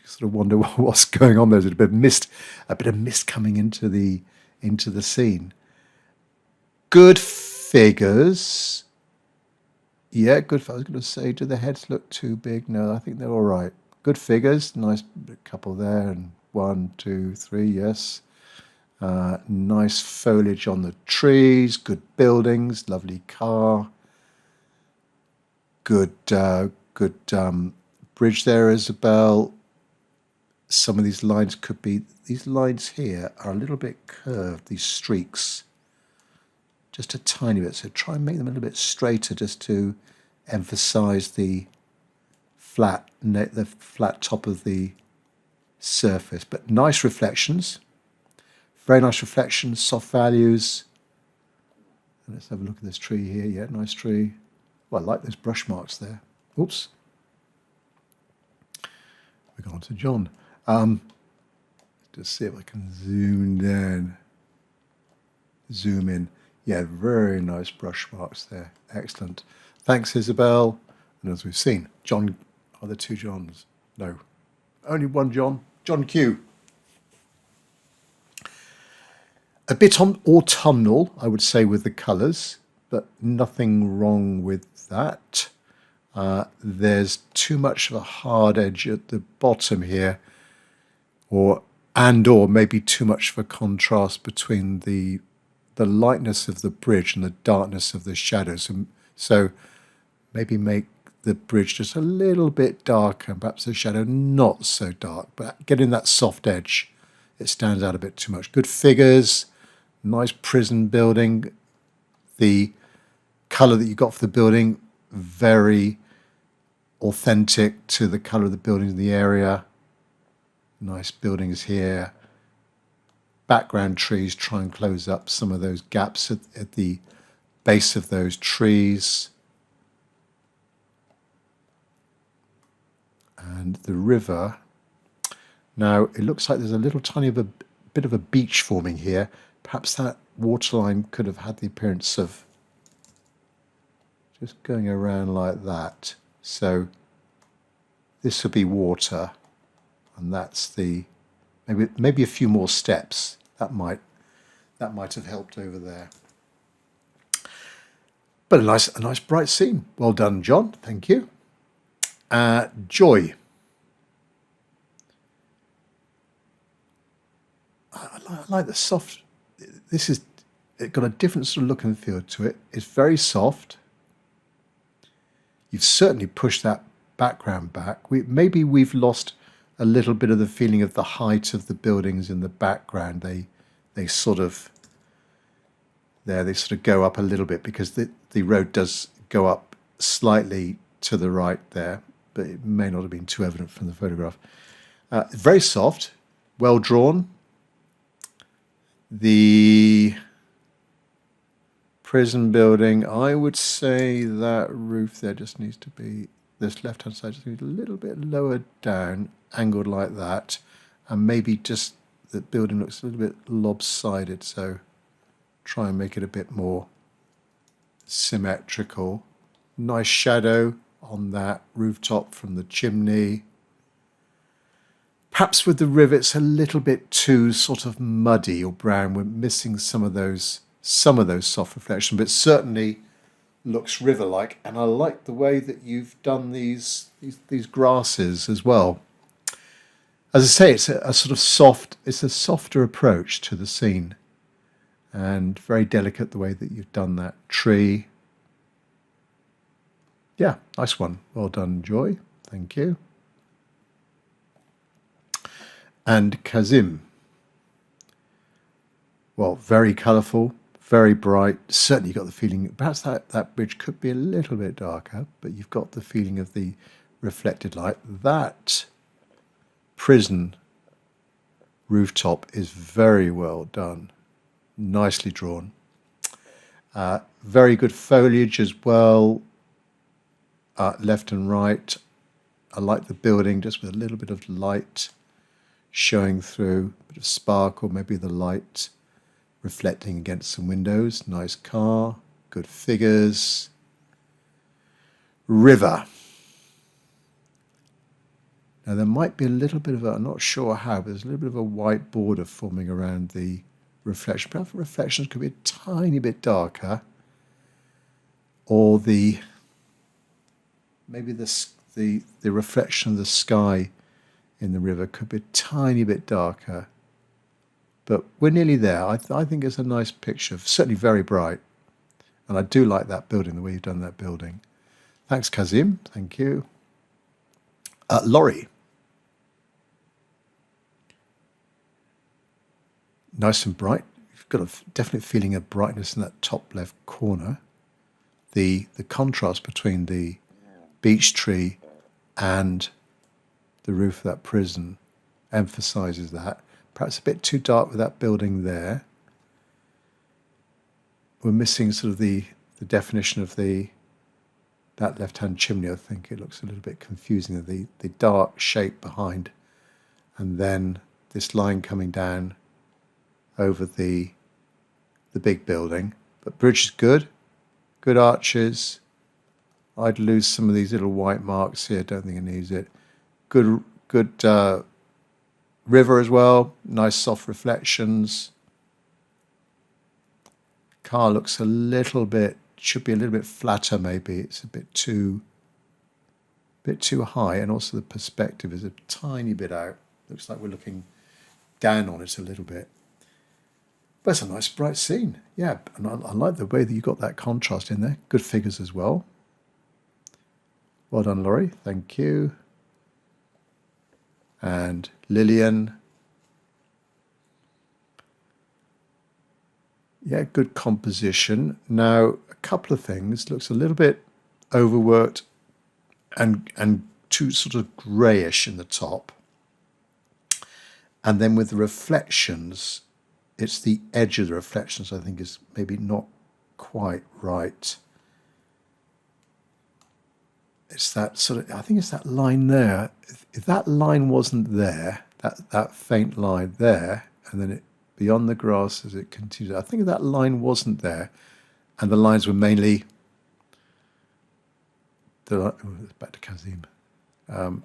sort of wonder what's going on. There's a bit of mist coming into the scene. Good figures. Yeah, good. I was going to say, do the heads look too big? No, I think they're all right. Good figures. Nice couple there, and 1, 2, 3. Yes. Nice foliage on the trees. Good buildings. Lovely car. Good bridge there, Isabel. Some of these lines could be. These lines here are a little bit curved. These streaks. Just a tiny bit, so try and make them a little bit straighter just to emphasize the flat top of the surface. But nice reflections, very nice reflections, soft values. And let's have a look at this tree here. Yeah, nice tree. Well, I like those brush marks there. Oops. We've gone on to John. Just see if I can zoom down, zoom in. Yeah, very nice brush marks there. Excellent. Thanks, Isabel. And as we've seen, John, are there 2 Johns? No, only 1 John. John Q. A bit autumnal, I would say, with the colours, but nothing wrong with that. There's too much of a hard edge at the bottom here, or maybe too much of a contrast between the lightness of the bridge and the darkness of the shadows. And so maybe make the bridge just a little bit darker, and perhaps the shadow not so dark, but getting that soft edge, it stands out a bit too much. Good figures, nice prison building. The colour that you got for the building, very authentic to the colour of the buildings in the area. Nice buildings here. Background trees, try and close up some of those gaps at the base of those trees. And the river. Now, it looks like there's a little tiny bit of a beach forming here. Perhaps that waterline could have had the appearance of just going around like that. So this would be water, and that's the maybe a few more steps. That might have helped over there. But a nice bright scene. Well done, John. Thank you. Joy. I like the soft. It got a different sort of look and feel to it. It's very soft. You've certainly pushed that background back. Maybe we've lost a little bit of the feeling of the height of the buildings in the background. They sort of go up a little bit because the road does go up slightly to the right there, but it may not have been too evident from the photograph. Very soft, well drawn. The prison building, I would say that roof there just needs to be, this left-hand side just needs a little bit lower down, angled like that, and maybe just the building looks a little bit lopsided, so try and make it a bit more symmetrical. Nice shadow on that rooftop from the chimney. Perhaps with the rivets a little bit too sort of muddy or brown. We're missing some of those soft reflections, but certainly looks river-like. And I like the way that you've done these grasses as well. As I say, it's a sort of soft, it's a softer approach to the scene, and very delicate the way that you've done that tree. Yeah, nice one. Well done, Joy. Thank you. And Kazim. Well, very colourful, very bright. Certainly you got the feeling, perhaps that bridge could be a little bit darker, but you've got the feeling of the reflected light. That prison rooftop is very well done. Nicely drawn. Very good foliage as well, left and right. I like the building just with a little bit of light showing through, a bit of sparkle, maybe the light reflecting against some windows. Nice car, good figures. River. Now there might be a little bit of a, I'm not sure how, but there's a little bit of a white border forming around the reflection. Perhaps the reflections could be a tiny bit darker, or maybe the reflection of the sky in the river could be a tiny bit darker. But we're nearly there. I think it's a nice picture, certainly very bright. And I do like that building, the way you've done that building. Thanks, Kazim. Thank you. Laurie. Nice and bright. You've got a definite feeling of brightness in that top left corner. The contrast between the beech tree and the roof of that prison emphasises that. Perhaps a bit too dark with that building there. We're missing sort of the definition of that left-hand chimney. I think it looks a little bit confusing. The dark shape behind, and then this line coming down over the big building. But bridge is good. Good arches. I'd lose some of these little white marks here. Don't think it needs it. Good river as well. Nice soft reflections. Car looks a little bit, should be a little bit flatter maybe. It's a bit too high, and also the perspective is a tiny bit out. Looks like we're looking down on it a little bit. But it's a nice bright scene. Yeah, and I like the way that you got that contrast in there. Good figures as well. Well done, Laurie. Thank you. And Lillian. Yeah, good composition. Now, a couple of things. Looks a little bit overworked and too sort of greyish in the top. And then with the reflections, it's the edge of the reflections I think is maybe not quite right. It's that sort of, I think it's that line there. If that line wasn't there, that faint line there, and then it beyond the grass as it continues, I think if that line wasn't there, and the lines were mainly, back to Kazim. Let's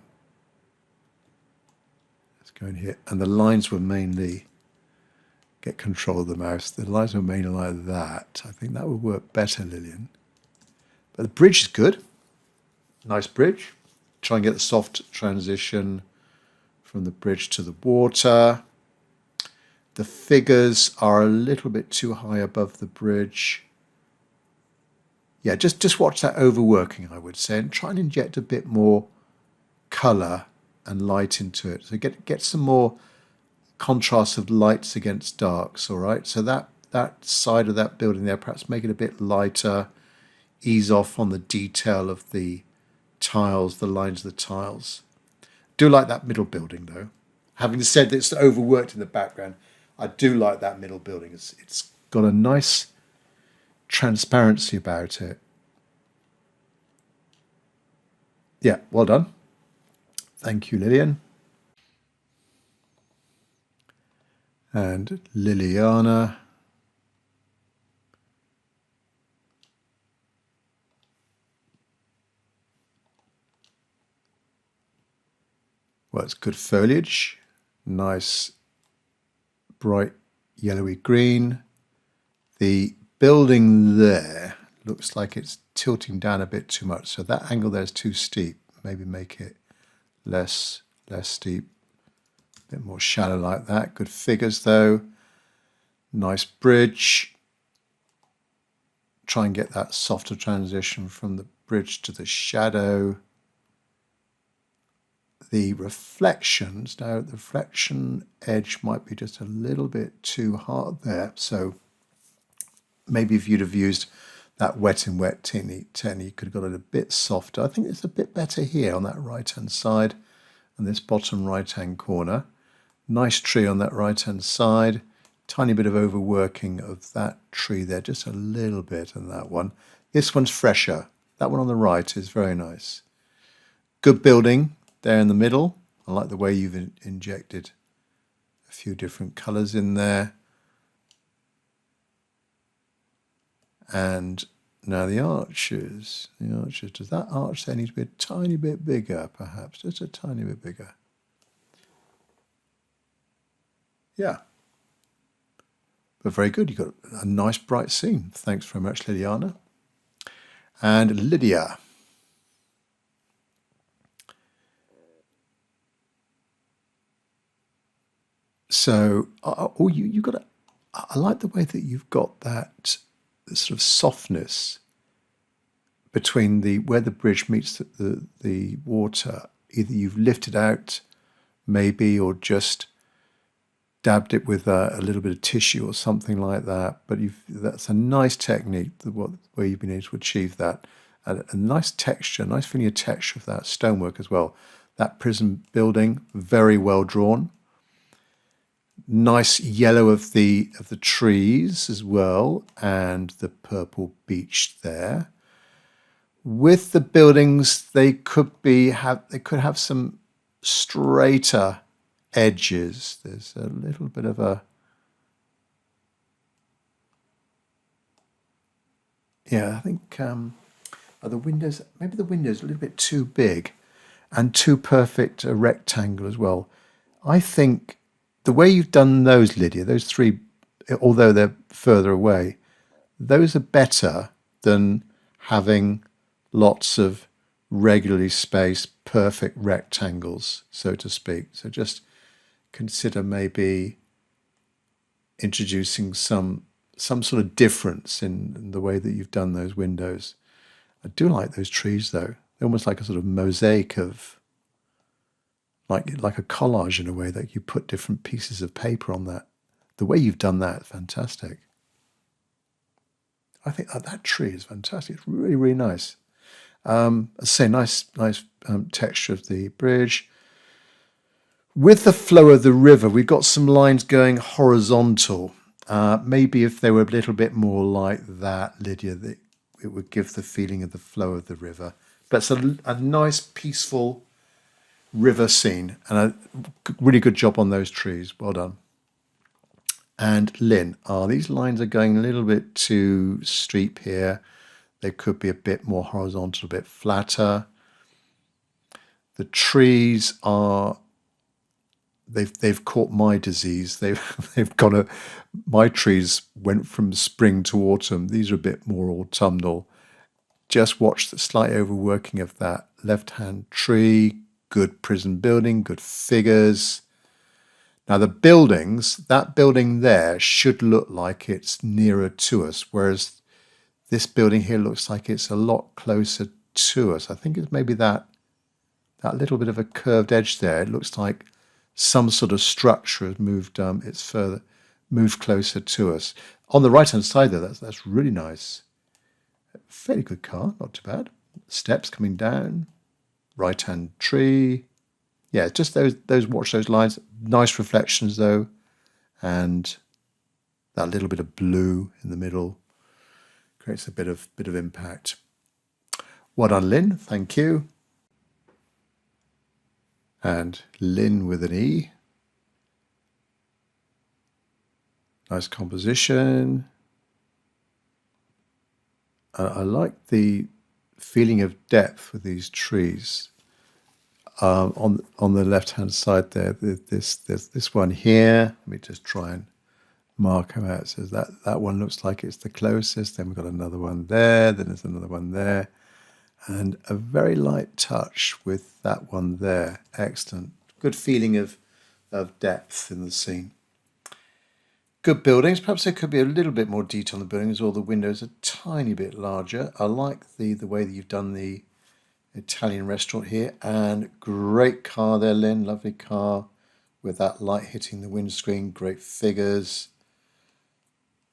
go in here, and the lines were mainly, get control of the mouse, the lines were mainly like that. I think that would work better, Lillian. But the bridge is good. Nice bridge. Try and get the soft transition from the bridge to the water. The figures are a little bit too high above the bridge. Yeah, just watch that overworking, I would say, and try and inject a bit more colour and light into it. So get some more contrast of lights against darks, all right? So that side of that building there, perhaps make it a bit lighter, ease off on the detail of the tiles, the lines of the tiles. Do like that middle building though. Having said that it's overworked in the background, I do like that middle building. It's got a nice transparency about it. Yeah, well done. Thank you, Lillian. And Liliana. Well, it's good foliage, nice bright yellowy green. The building there looks like it's tilting down a bit too much, so that angle there is too steep. Maybe make it less steep, a bit more shallow like that. Good figures though. Nice bridge. Try and get that softer transition from the bridge to the shadow. The reflections, now the reflection edge might be just a little bit too hard there, so maybe if you'd have used that wet in wet technique, you could have got it a bit softer. I think it's a bit better here on that right hand side and this bottom right hand corner. Nice tree on that right hand side, tiny bit of overworking of that tree there, just a little bit, and that one. This one's fresher. That one on the right is very nice. Good building there in the middle. I like the way you've injected a few different colours in there. And now the arches, does that arch there need to be a tiny bit bigger, perhaps? Just a tiny bit bigger. Yeah. But very good. You've got a nice bright scene. Thanks very much, Liliana. And Lydia. So, you got I like the way that you've got that sort of softness between where the bridge meets the water. Either you've lifted out, maybe, or just dabbed it with a little bit of tissue or something like that. But that's a nice technique, where you've been able to achieve that. And a nice texture, nice feeling of texture of that stonework as well. That prison building, very well drawn. Nice yellow of the trees as well, and the purple beach there. With the buildings, they could have some straighter edges. There's a little bit of a I think the windows, maybe the windows a little bit too big and too perfect a rectangle as well. I think the way you've done those, Lydia, those three, although they're further away, those are better than having lots of regularly spaced, perfect rectangles, so to speak. So just consider maybe introducing some sort of difference in the way that you've done those windows. I do like those trees, though. They're almost like a sort of mosaic of, like a collage in a way, that you put different pieces of paper on that. The way you've done that, fantastic. I think that tree is fantastic. It's really, really nice. Nice texture of the bridge. With the flow of the river, we've got some lines going horizontal. Maybe if they were a little bit more like that, Lydia, it would give the feeling of the flow of the river. But it's a nice, peaceful river scene, and a really good job on those trees. Well done. And Lynn, these lines are going a little bit too steep here. They could be a bit more horizontal, a bit flatter. The trees are, they've caught my disease. They've got my trees went from spring to autumn. These are a bit more autumnal. Just watch the slight overworking of that left-hand tree. Good prison building, good figures. Now the buildings, that building there should look like it's nearer to us, whereas this building here looks like it's a lot closer to us. I think it's maybe that little bit of a curved edge there. It looks like some sort of structure has moved. Moved closer to us. On the right hand side there, that's really nice. Fairly good car, not too bad. Steps coming down. Right hand tree. Yeah, just those watch those lines. Nice reflections though, and that little bit of blue in the middle creates a bit of impact. Well done, Lynn. Thank you. And Lynn with an E. Nice composition. I like the feeling of depth with these trees. On the left hand side there, there's this one here. Let me just try and mark them out. So that one looks like it's the closest. Then we've got another one there. Then there's another one there, and a very light touch with that one there. Excellent. Good feeling of depth in the scene. Good buildings. Perhaps there could be a little bit more detail on the buildings, or the windows a tiny bit larger. I like the way that you've done the Italian restaurant here, and great car there, Lynn. Lovely car with that light hitting the windscreen. Great figures.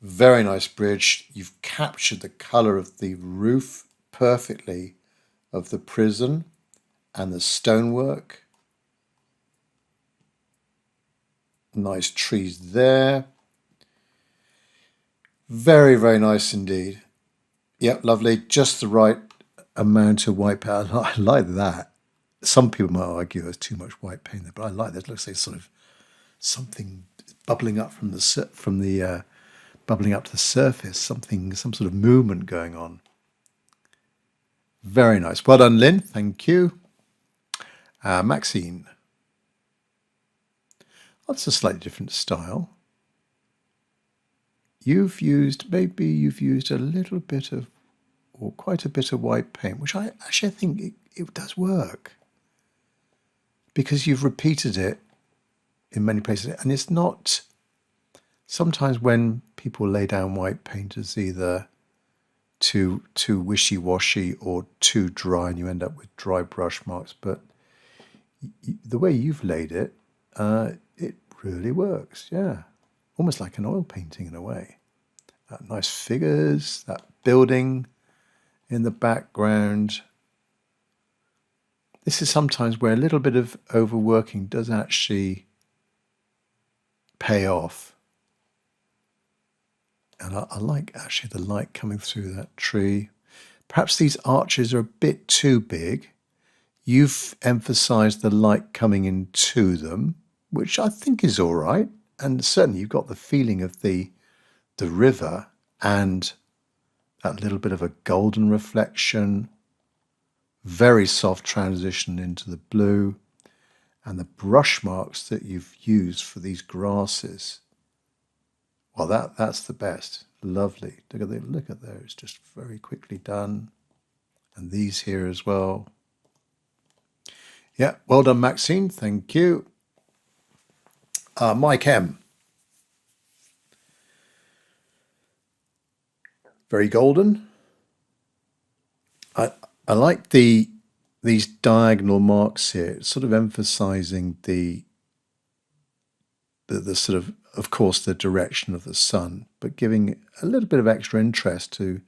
Very nice bridge. You've captured the colour of the roof perfectly of the prison and the stonework. Nice trees there. Very, very nice indeed. Yep, lovely. Just the right amount of white paint. I like that. Some people might argue there's too much white paint there, but I like that. It looks like sort of something bubbling up bubbling up to the surface. Some sort of movement going on. Very nice. Well done, Lynn. Thank you. Maxine. That's a slightly different style. Maybe you've used a little bit of, or quite a bit of white paint, which I think it does work, because you've repeated it in many places. And it's not, sometimes when people lay down white paint as either too wishy-washy or too dry, and you end up with dry brush marks, but the way you've laid it, it really works, yeah. Almost like an oil painting in a way. Nice figures, that building in the background. This is sometimes where a little bit of overworking does actually pay off. And I like actually the light coming through that tree. Perhaps these arches are a bit too big. You've emphasized the light coming into them, which I think is all right. And certainly you've got the feeling of the river and that little bit of a golden reflection, very soft transition into the blue, and the brush marks that you've used for these grasses. Well, that's the best. Lovely. Look at those, just very quickly done. And these here as well. Yeah, well done, Maxine. Thank you. Mike M. Very golden. I like these diagonal marks here, sort of emphasizing the sort of course, the direction of the sun, but giving a little bit of extra interest to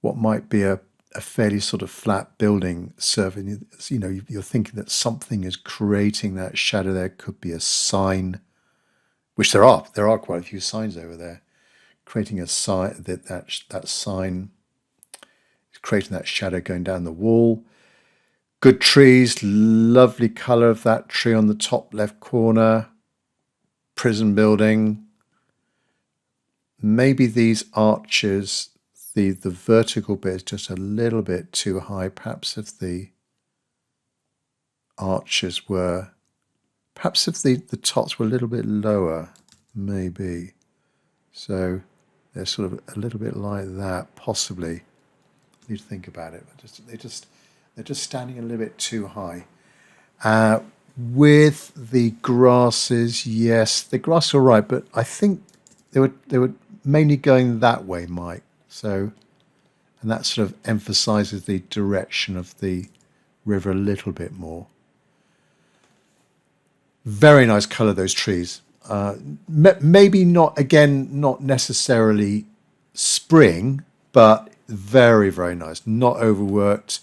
what might be a fairly sort of flat building serving. You know, you're thinking that something is creating that shadow there. Could be a sign, which there are quite a few signs over there, creating a sign that sign is creating that shadow going down the wall. Good trees, lovely color of that tree on the top left corner. Prison building. Maybe these arches, the vertical bit is just a little bit too high. Perhaps if the arches were, perhaps if the tops were a little bit lower, maybe. So they're sort of a little bit like that, possibly. You need to think about it. They're just standing a little bit too high. With the grasses, yes, the grass are right, but I think they were mainly going that way, Mike. So, and that sort of emphasizes the direction of the river a little bit more. Very nice color, those trees. Maybe not necessarily spring, but very, very nice. Not overworked.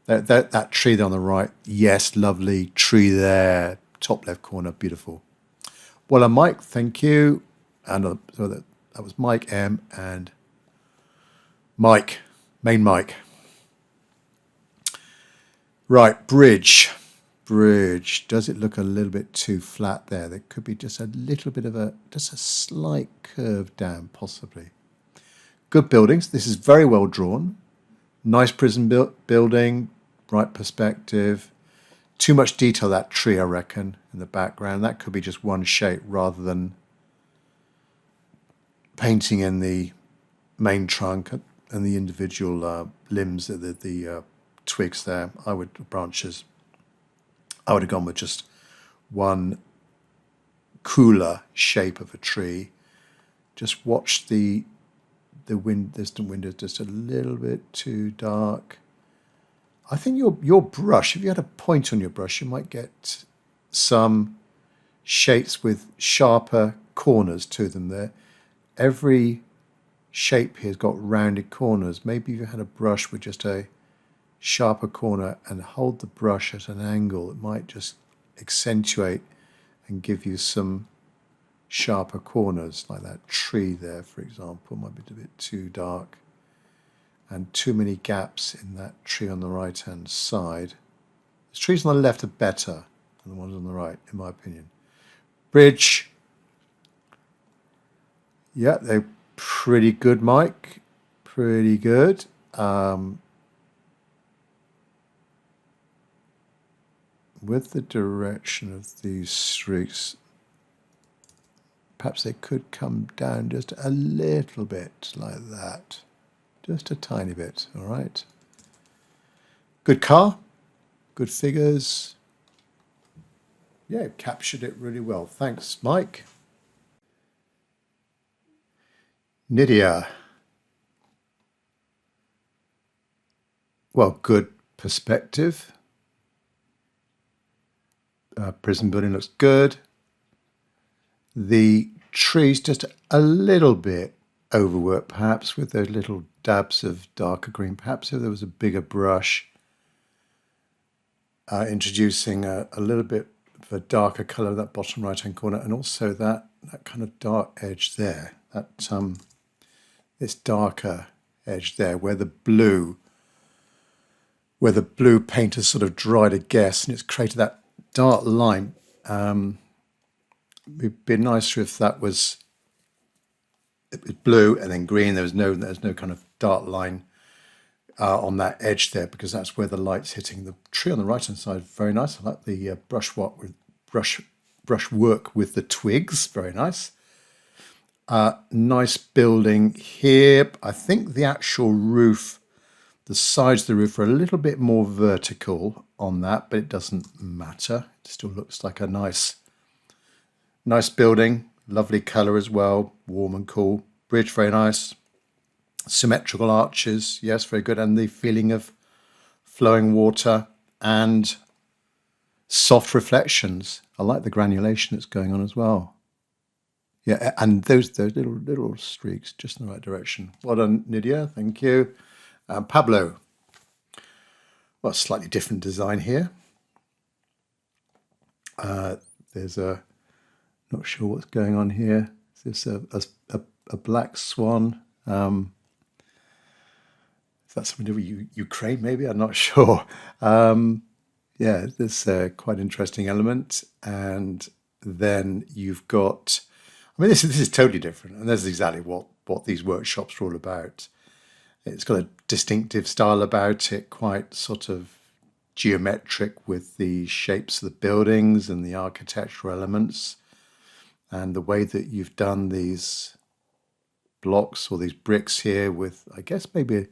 That tree there on the right, yes, lovely tree there, top left corner, beautiful. Well, Mike, thank you. And so that was Mike M and Mike, main Mike. Right, bridge. Does it look a little bit too flat there? There could be just a little bit of just a slight curve down, possibly. Good buildings. This is very well drawn. Nice prison building, right perspective. Too much detail, that tree, I reckon, in the background. That could be just one shape rather than painting in the main trunk and the individual limbs, the twigs there, branches. I would have gone with just one cooler shape of a tree. Just watch the distant windows just a little bit too dark. I think your brush, if you had a point on your brush, you might get some shapes with sharper corners to them there. Every shape here has got rounded corners. Maybe if you had a brush with just a sharper corner and hold the brush at an angle, it might just accentuate and give you some sharper corners, like that tree there, for example, might be a bit too dark and too many gaps in that tree on the right hand side. The trees on the left are better than the ones on the right, in my opinion. Bridge, yeah, they're pretty good, Mike, pretty good. With the direction of these streaks, perhaps they could come down just a little bit like that. Just a tiny bit, all right? Good car, good figures. Yeah, captured it really well. Thanks, Mike. Nydia. Well, good perspective. Prison building looks good. The trees just a little bit overworked, perhaps, with those little dabs of darker green. Perhaps if there was a bigger brush, introducing a little bit of a darker colour of that bottom right-hand corner, and also that kind of dark edge there, that this darker edge there, where the blue paint has sort of dried a guess and it's created that dark line. It'd be nicer if that was blue and then green. There's no kind of dark line on that edge there, because that's where the light's hitting the tree on the right hand side. Very nice. I like the brush work with the twigs. Very nice. Nice building here. I think the actual roof, the sides of the roof are a little bit more vertical on that, but it doesn't matter. It still looks like a nice building. Lovely colour as well. Warm and cool. Bridge, very nice. Symmetrical arches. Yes, very good. And the feeling of flowing water and soft reflections. I like the granulation that's going on as well. Yeah, and those little streaks just in the right direction. Well done, Nydia. Thank you. Pablo. Well, slightly different design here. There's not sure what's going on here. Is this a black swan? Is that something to do with Ukraine, maybe? I'm not sure. Yeah, there's a quite interesting element. And then you've got, I mean, this is totally different. And this is exactly what these workshops are all about. It's got a distinctive style about it, quite sort of geometric with the shapes of the buildings and the architectural elements. And the way that you've done these blocks or these bricks here with, I guess, maybe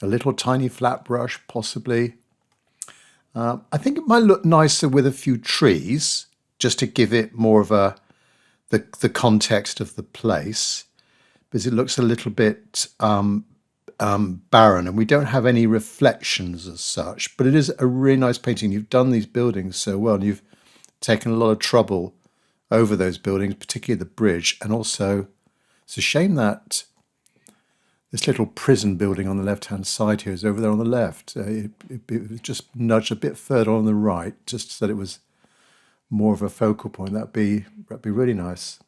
a little tiny flat brush, possibly. I think it might look nicer with a few trees, just to give it more of the context of the place, because it looks a little bit barren, and we don't have any reflections as such. But it is a really nice painting. You've done these buildings so well, and you've taken a lot of trouble over those buildings, particularly the bridge. And also, it's a shame that this little prison building on the left-hand side here is over there on the left. It was just nudged a bit further on the right, just so that it was more of a focal point. That'd be really nice.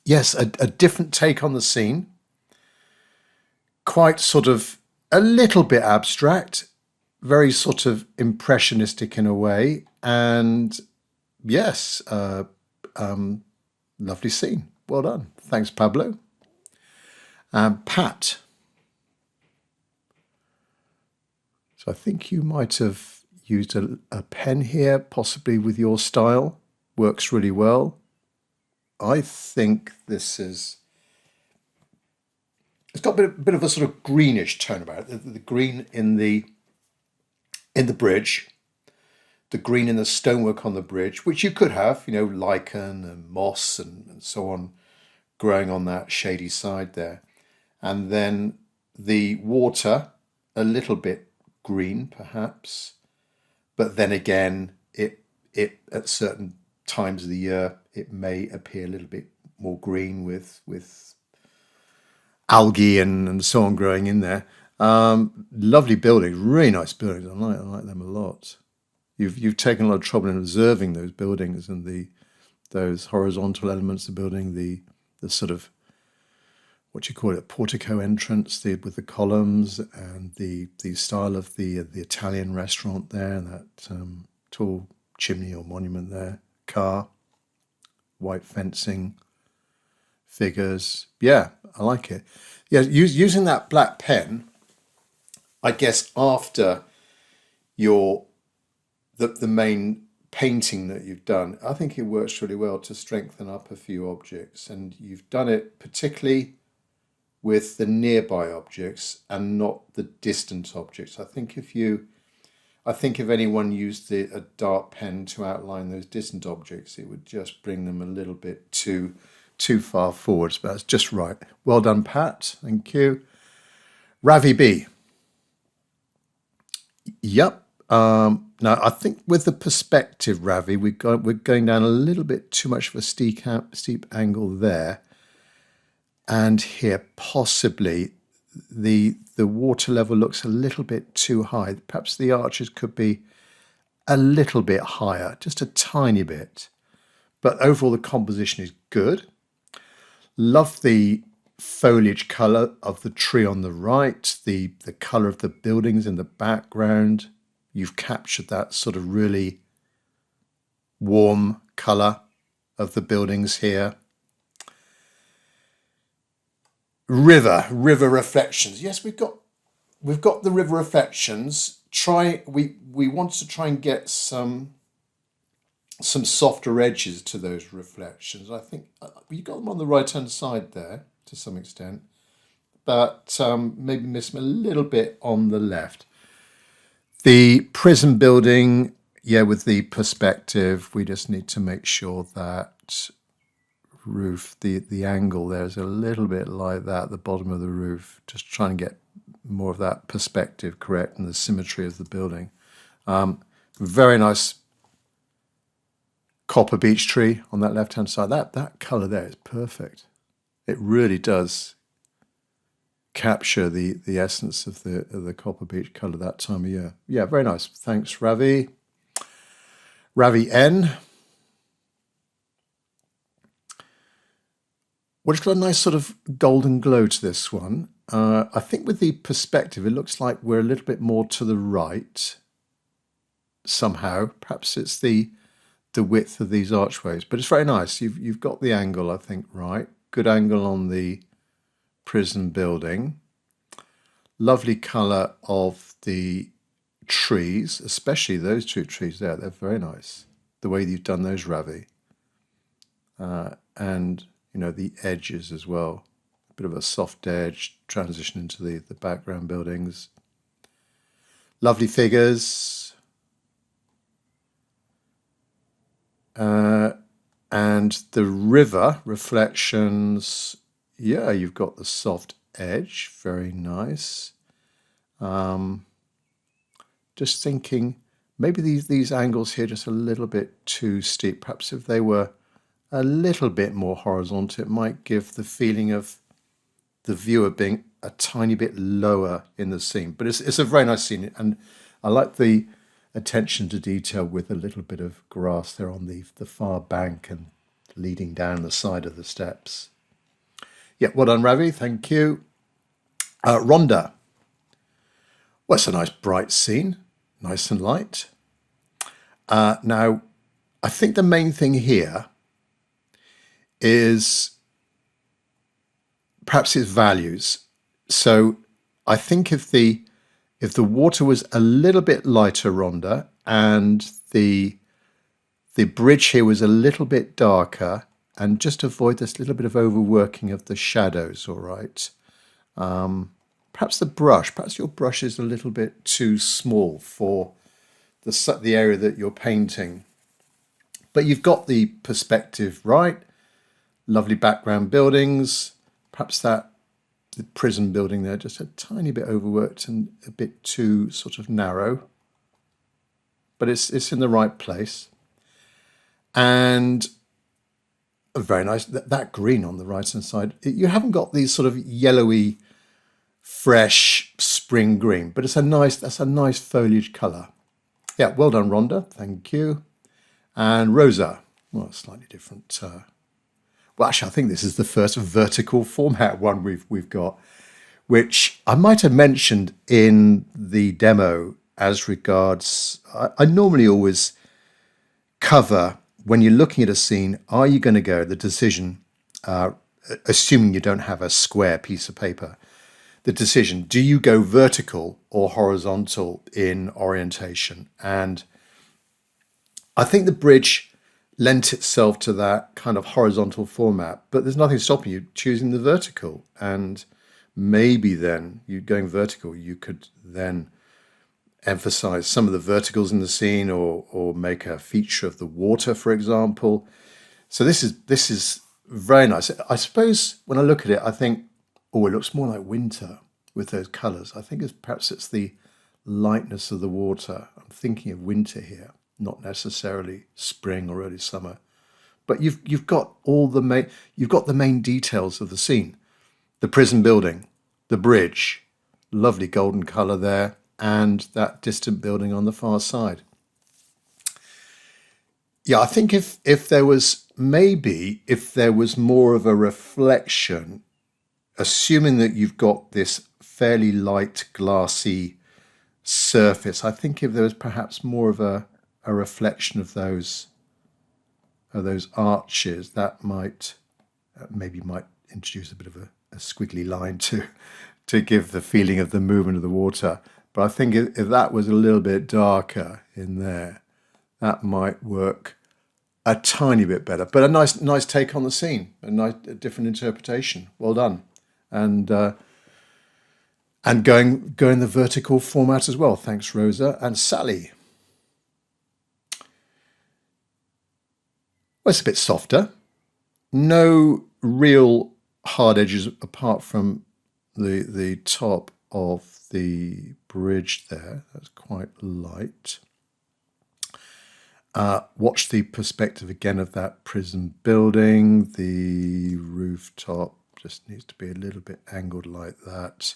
Yes, a different take on the scene. Quite sort of a little bit abstract, very sort of impressionistic in a way. And yes, lovely scene. Well done. Thanks, Pablo. Pat. So I think you might have used a pen here, possibly with your style. Works really well. I think this is... It's got a bit of a sort of greenish tone about it. The green in the bridge, the green in the stonework on the bridge, which you could have, lichen and moss and so on, growing on that shady side there. And then the water, a little bit green perhaps, but then again, it at certain times of the year, it may appear a little bit more green with algae and so on growing in there. Lovely buildings, really nice buildings. I like them a lot. You've taken a lot of trouble in observing those buildings and those horizontal elements of the building, the sort of, what do you call it, portico entrance with the columns, and the style of the Italian restaurant there, that tall chimney or monument there, car, white fencing, figures. Yeah, I like it. Yeah, using that black pen, I guess after the main painting that you've done, I think it works really well to strengthen up a few objects, and you've done it particularly with the nearby objects and not the distant objects. I think if anyone used a dark pen to outline those distant objects, it would just bring them a little bit too far forwards, but that's just right. Well done, Pat. Thank you. Ravi B. Yep. Now, I think with the perspective, Ravi, we're going down a little bit too much of a steep angle there. And here, possibly, the water level looks a little bit too high. Perhaps the arches could be a little bit higher, just a tiny bit. But overall, the composition is good. Love the foliage colour of the tree on the right, the colour of the buildings in the background. You've captured that sort of really warm colour of the buildings here. River reflections. Yes, we've got the river reflections. We want to try and get some softer edges to those reflections. I think you got them on the right hand side there to some extent, but maybe miss them a little bit on the left. The prison building, yeah, with the perspective, we just need to make sure that roof, the angle there is a little bit like that at the bottom of the roof, just trying to get more of that perspective correct and the symmetry of the building. Very nice copper beech tree on that left hand side. That colour there is perfect. It really does capture the essence of the copper beech colour that time of year. Yeah, very nice. Thanks, Ravi. Ravi N. Well, it's got a nice sort of golden glow to this one. I think with the perspective, it looks like we're a little bit more to the right somehow. Perhaps it's the width of these archways, but it's very nice. You've got the angle, I think, right. Good angle on the prison building. Lovely colour of the trees, especially those two trees there. They're very nice. The way you've done those, Ravi. And you know, the edges as well. A bit of a soft edge transition into the background buildings. Lovely figures. And the river reflections, yeah, you've got the soft edge, very nice. Just thinking, maybe these angles here just a little bit too steep. Perhaps if they were a little bit more horizontal, it might give the feeling of the viewer being a tiny bit lower in the scene. But it's a very nice scene, and I like the attention to detail with a little bit of grass there on the far bank and leading down the side of the steps. Yeah, well done, Ravi. Thank you. Rhonda. Well, it's a nice bright scene, nice and light. Now, I think the main thing here is perhaps its values. So I think if the water was a little bit lighter, Rhonda, and the bridge here was a little bit darker, and just avoid this little bit of overworking of the shadows, all right? Perhaps your brush is a little bit too small for the area that you're painting. But you've got the perspective right. Lovely background buildings. Perhaps the prison building there, just a tiny bit overworked and a bit too sort of narrow. But it's in the right place. And very nice. That green on the right-hand side. You haven't got these sort of yellowy, fresh spring green, but that's a nice foliage colour. Yeah, well done, Rhonda. Thank you. And Rosa. Well, slightly different. Well, actually, I think this is the first vertical format one we've got, which I might have mentioned in the demo as regards. I normally always cover, when you're looking at a scene, are you going to go the decision, assuming you don't have a square piece of paper, the decision, do you go vertical or horizontal in orientation? And I think the bridge lent itself to that kind of horizontal format, but there's nothing stopping you choosing the vertical. And maybe then you going vertical, you could then emphasize some of the verticals in the scene, or make a feature of the water, for example. So this is very nice. I suppose when I look at it, I think, oh, it looks more like winter with those colors. I think perhaps it's the lightness of the water. I'm thinking of winter here, not necessarily spring or early summer. But you've got the main details of the scene. The prison building, the bridge, lovely golden color there, and that distant building on the far side. Yeah, I think if there was more of a reflection, assuming that you've got this fairly light glassy surface, I think if there was perhaps more of a reflection of those arches, that might introduce a bit of a squiggly line to give the feeling of the movement of the water. But I think if that was a little bit darker in there, that might work a tiny bit better. But a nice take on the scene, a different interpretation. Well done. And going the vertical format as well. Thanks, Rosa. And Sally. Well, it's a bit softer. No real hard edges apart from the top of the bridge there. That's quite light. Watch the perspective again of that prison building. The rooftop just needs to be a little bit angled like that.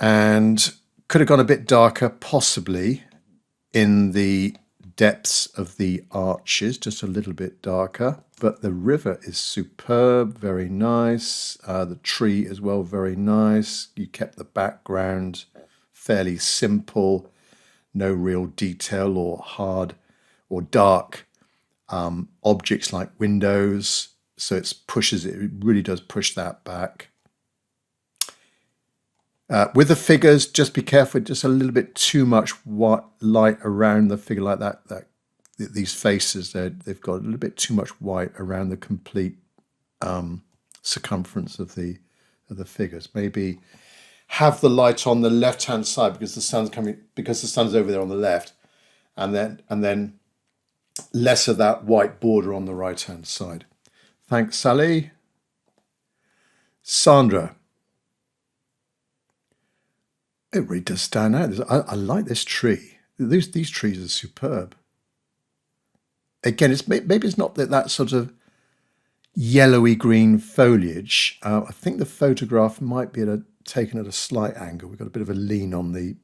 And could have gone a bit darker, possibly, in the depths of the arches, just a little bit darker. But the river is superb, very nice. The tree as well, very nice. You kept the background fairly simple, no real detail or hard or dark objects like windows. So it really does push that back. With the figures, just be careful, just a little bit too much light around the figure like that. These faces, they've got a little bit too much white around the complete circumference of the figures. Maybe have the light on the left-hand side because the sun's over there on the left, and then less of that white border on the right-hand side. Thanks, Sally. Sandra. It really does stand out. I like this tree. These trees are superb. Again, maybe it's not that sort of yellowy green foliage. I think the photograph might be taken at a slight angle. We've got a bit of a lean on the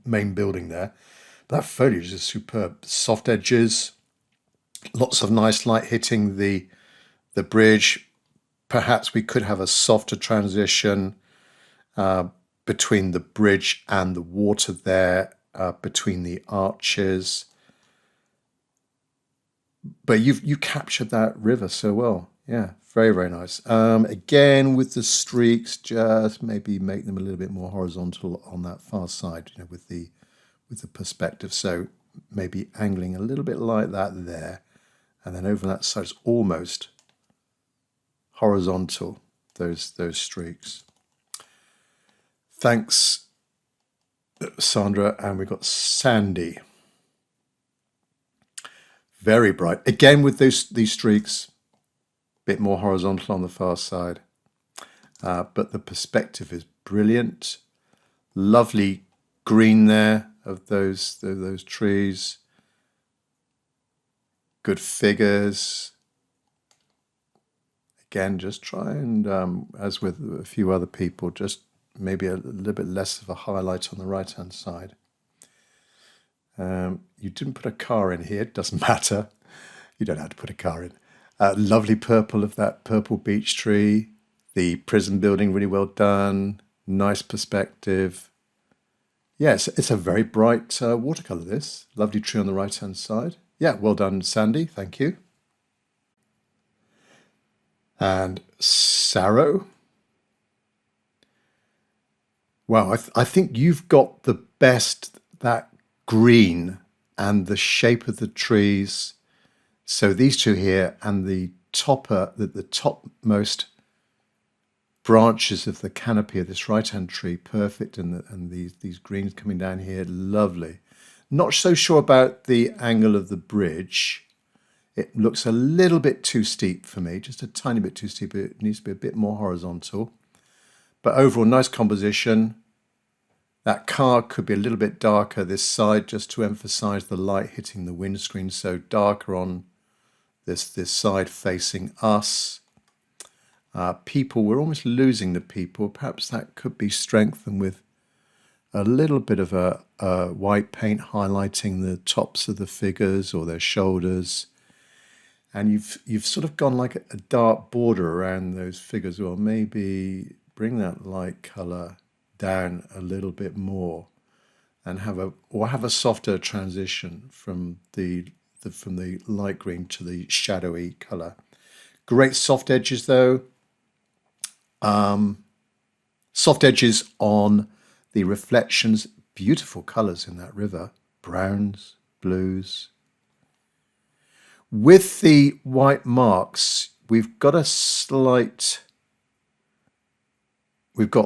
main building there. But that foliage is superb. Soft edges, lots of nice light hitting the bridge. Perhaps we could have a softer transition between the bridge and the water there, between the arches. But you captured that river so well. Yeah, very, very nice. Again, with the streaks, just maybe make them a little bit more horizontal on that far side, with the perspective. So maybe angling a little bit like that there. And then over that side, it's almost horizontal, those streaks. Thanks, Sandra. And we've got Sandy. Very bright. Again with these streaks, bit more horizontal on the far side. But the perspective is brilliant. Lovely green there of those trees. Good figures. Again, just try and, as with a few other people, just maybe a little bit less of a highlight on the right-hand side. You didn't put a car in here, it doesn't matter. You don't have to put a car in. Lovely purple of that purple beech tree. The prison building, really well done. Nice perspective. Yes, it's a very bright watercolour, this. Lovely tree on the right-hand side. Yeah, well done, Sandy. Thank you. And Sarrow. Wow, I think you've got the best, that green and the shape of the trees. So these two here and the topmost branches of the canopy of this right-hand tree, perfect, and these greens coming down here, lovely. Not so sure about the angle of the bridge. It looks a little bit too steep for me, just a tiny bit too steep. It needs to be a bit more horizontal. But overall, nice composition. That car could be a little bit darker this side, just to emphasize the light hitting the windscreen. So darker on this side facing us. People, we're almost losing the people. Perhaps that could be strengthened with a little bit of a white paint highlighting the tops of the figures or their shoulders. And you've sort of gone like a dark border around those figures. Or maybe bring that light colour down a little bit more, and have a softer transition from the light green to the shadowy colour. Great soft edges though. Soft edges on the reflections. Beautiful colours in that river. Browns, blues. With the white marks, we've got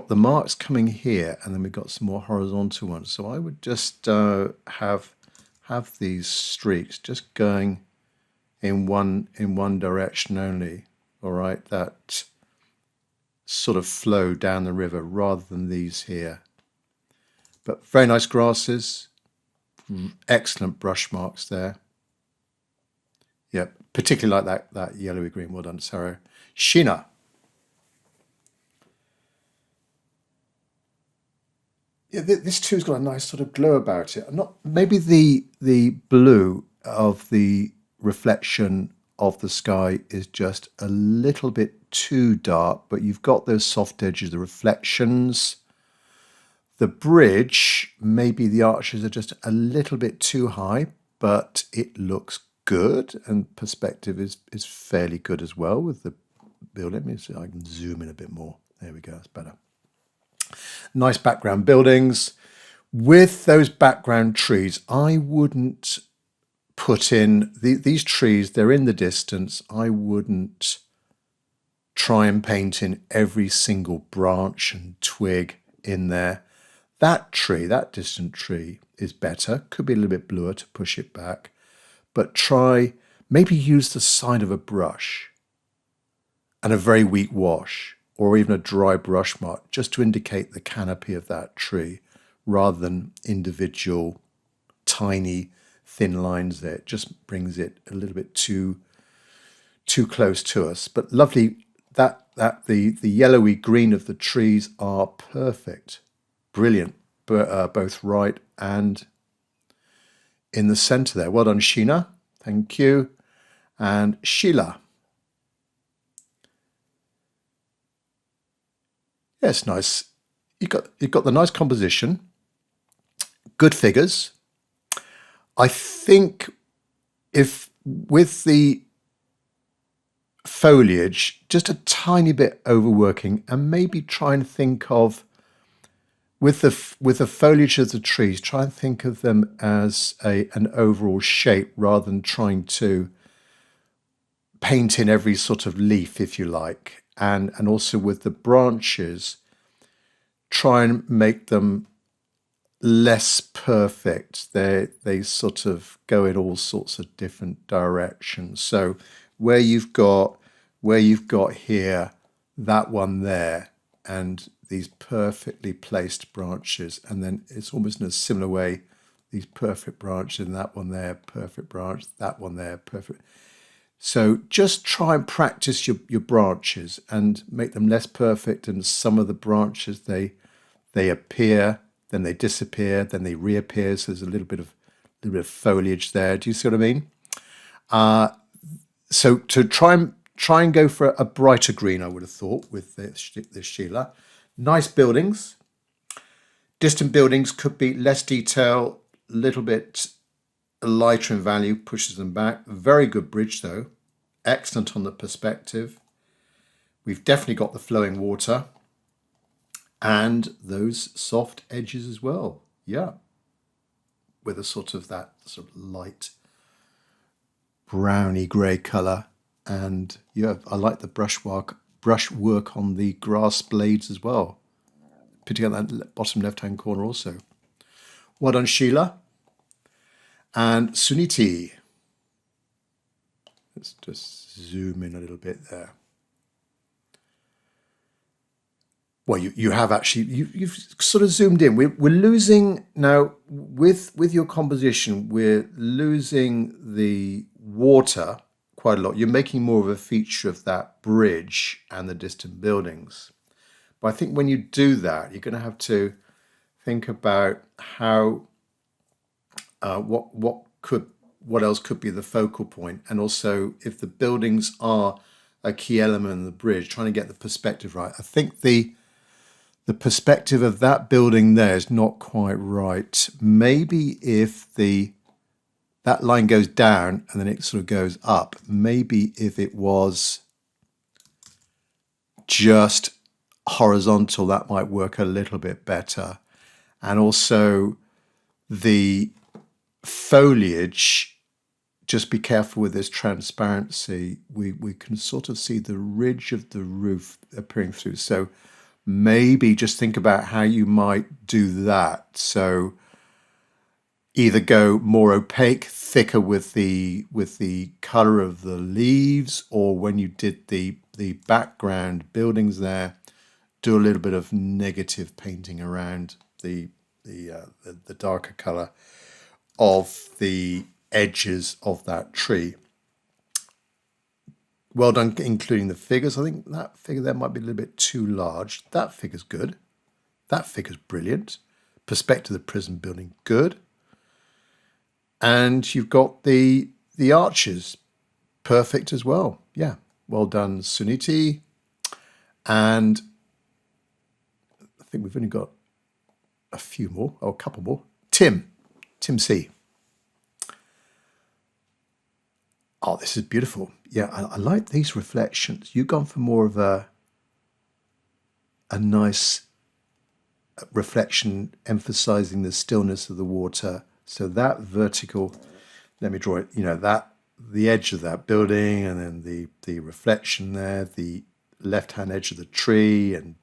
the marks coming here, and then we've got some more horizontal ones. So I would just have these streaks just going in one direction only. All right, that sort of flow down the river rather than these here. But very nice grasses, excellent brush marks there. Yep, particularly like that yellowy green. Well done, Sarah. Sheena. Yeah, this too's got a nice sort of glow about it. Maybe the blue of the reflection of the sky is just a little bit too dark, but you've got those soft edges, the reflections. The bridge, maybe the arches are just a little bit too high, but it looks good, and perspective is fairly good as well with the build. Let me see if I can zoom in a bit more. There we go, that's better. Nice background buildings. With those background trees, I wouldn't put in these trees, they're in the distance. I wouldn't try and paint in every single branch and twig in there. That tree, that distant tree, is better. Could be a little bit bluer to push it back. But maybe use the side of a brush and a very weak wash, or even a dry brush mark, just to indicate the canopy of that tree, rather than individual tiny thin lines there. It just brings it a little bit too close to us. But lovely that the yellowy green of the trees are perfect. Brilliant, both right and in the center there. Well done, Sheena. Thank you. And Sheila. Yes, nice. You've got the nice composition, good figures. I think if with the foliage, just a tiny bit overworking, and maybe try and think of with the foliage of the trees, try and think of them as an overall shape rather than trying to paint in every sort of leaf, if you like. And also with the branches, try and make them less perfect. They sort of go in all sorts of different directions. So where you've got here that one there and these perfectly placed branches, and then it's almost in a similar way, these perfect branches, and that one there, perfect branch, that one there, perfect. So just try and practice your branches and make them less perfect, and some of the branches they appear, then they disappear, then they reappear. So there's a little bit of foliage there. Do you see what I mean? So to try and go for a brighter green, I would have thought, with this Sheila. Nice buildings. Distant buildings could be less detail, a little bit lighter in value, pushes them back. Very good bridge though. Excellent on the perspective. We've definitely got the flowing water and those soft edges as well. Yeah. With a sort of that sort of light browny grey colour. And yeah, I like the brushwork on the grass blades as well, particularly at that bottom left-hand corner also. Well done, Sheila. And Suniti. Let's just zoom in a little bit there. Well, you have actually, you've sort of zoomed in. We're losing now with your composition, we're losing the water quite a lot. You're making more of a feature of that bridge and the distant buildings. But I think when you do that, you're going to have to think about how what else could be the focal point, and also if the buildings are a key element in the bridge, trying to get the perspective right. I think the perspective of that building there is not quite right. Maybe if that line goes down and then it sort of goes up, maybe if it was just horizontal, that might work a little bit better. And also the foliage, just be careful with this transparency. We can sort of see the ridge of the roof appearing through. So maybe just think about how you might do that. So either go more opaque, thicker with the color of the leaves, or when you did the background buildings there, do a little bit of negative painting around the darker color of the edges of that tree. Well done, including the figures. I think that figure there might be a little bit too large. That figure's good. That figure's brilliant. Perspective of the prison building, good. And you've got the arches, perfect as well. Yeah, well done, Suniti. And I think we've only got a few more, or a couple more. Tim C. Oh, this is beautiful. Yeah, I like these reflections. You've gone for more of a nice reflection, emphasizing the stillness of the water. So that vertical, let me draw it, that the edge of that building, and then the reflection there, the left-hand edge of the tree, and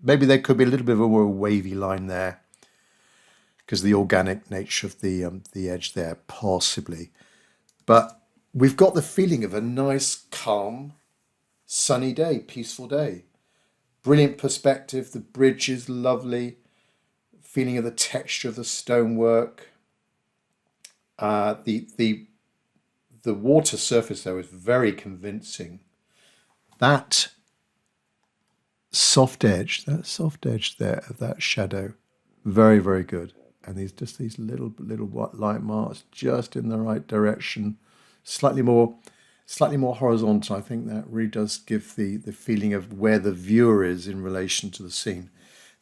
maybe there could be a little bit of a more wavy line there because the organic nature of the edge there, possibly. But we've got the feeling of a nice, calm, sunny day, peaceful day. Brilliant perspective. The bridge is lovely. Feeling of the texture of the stonework. The water surface though is very convincing. That soft edge there of that shadow, very, very good. And these little white light marks just in the right direction. Slightly more horizontal. I think that really does give the feeling of where the viewer is in relation to the scene.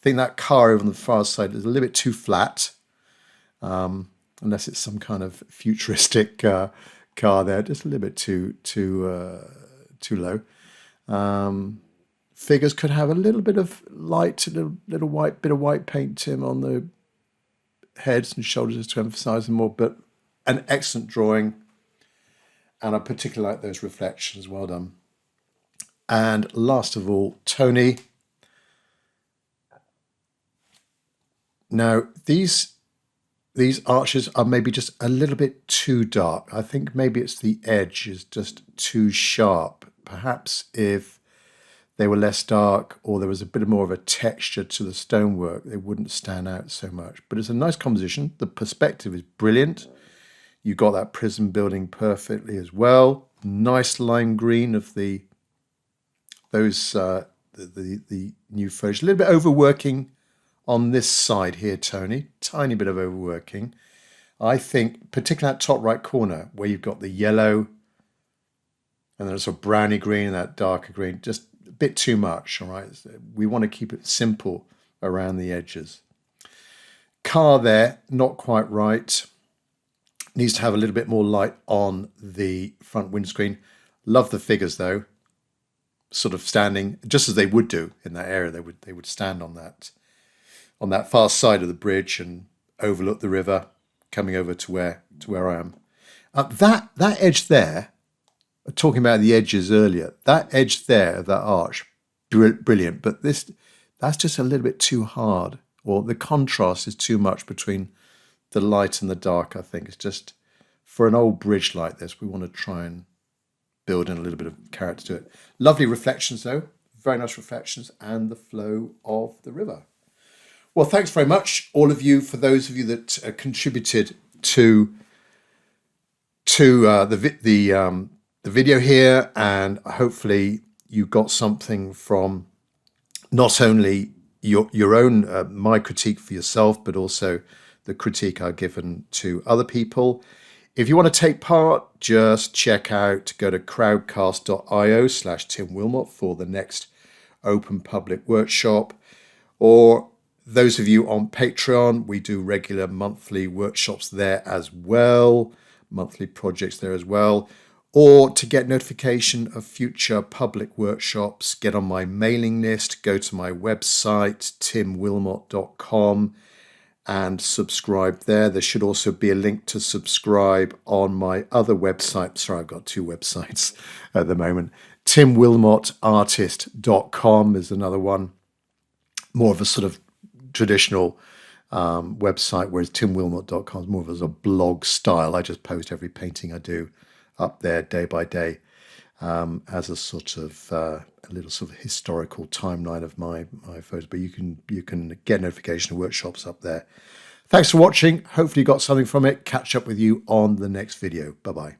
I think that car over on the far side is a little bit too flat, unless it's some kind of futuristic car there, just a little bit too low. Figures could have a little bit of light, a little white bit of white paint, Tim, on the heads and shoulders to emphasize them more. But an excellent drawing. And I particularly like those reflections. Well done. And last of all, Tony. Now, these these arches are maybe just a little bit too dark. I think maybe it's the edge is just too sharp. Perhaps if they were less dark or there was a bit more of a texture to the stonework, they wouldn't stand out so much. But it's a nice composition. The perspective is brilliant. You got that prism building perfectly as well. Nice lime green of the new foliage. A little bit overworking on this side here, Tony. Tiny bit of overworking. I think, particularly that top right corner where you've got the yellow and then a sort of browny green and that darker green, just a bit too much, all right? We want to keep it simple around the edges. Car there, not quite right. Needs to have a little bit more light on the front windscreen. Love the figures though, sort of standing just as they would do in that area. They would stand on that far side of the bridge and overlook the river, coming over to where I am. That edge there, talking about the edges earlier, that edge there, that arch, brilliant. But that's just a little bit too hard, or the contrast is too much between the light and the dark. I think it's just, for an old bridge like this, we want to try and build in a little bit of character to it. Lovely reflections though, very nice reflections, and the flow of the river. Well, thanks very much, all of you, for those of you that contributed to the video here, and hopefully you got something from not only your own my critique for yourself, but also the critique I've given to other people. If you want to take part, just go to crowdcast.io/Tim Wilmot for the next open public workshop. Or those of you on Patreon, we do regular monthly workshops there as well, monthly projects there as well. Or to get notification of future public workshops, get on my mailing list, go to my website, timwilmot.com, and subscribe there. There should also be a link to subscribe on my other website. Sorry, I've got two websites at the moment. timwilmotartist.com is another one. More of a sort of traditional website, whereas timwilmot.com is more of a blog style. I just post every painting I do up there day by day as a sort of a little sort of historical timeline of my photos. But you can get notification of workshops up there. Thanks for watching. Hopefully you got something from it. Catch up with you on the next video. Bye bye.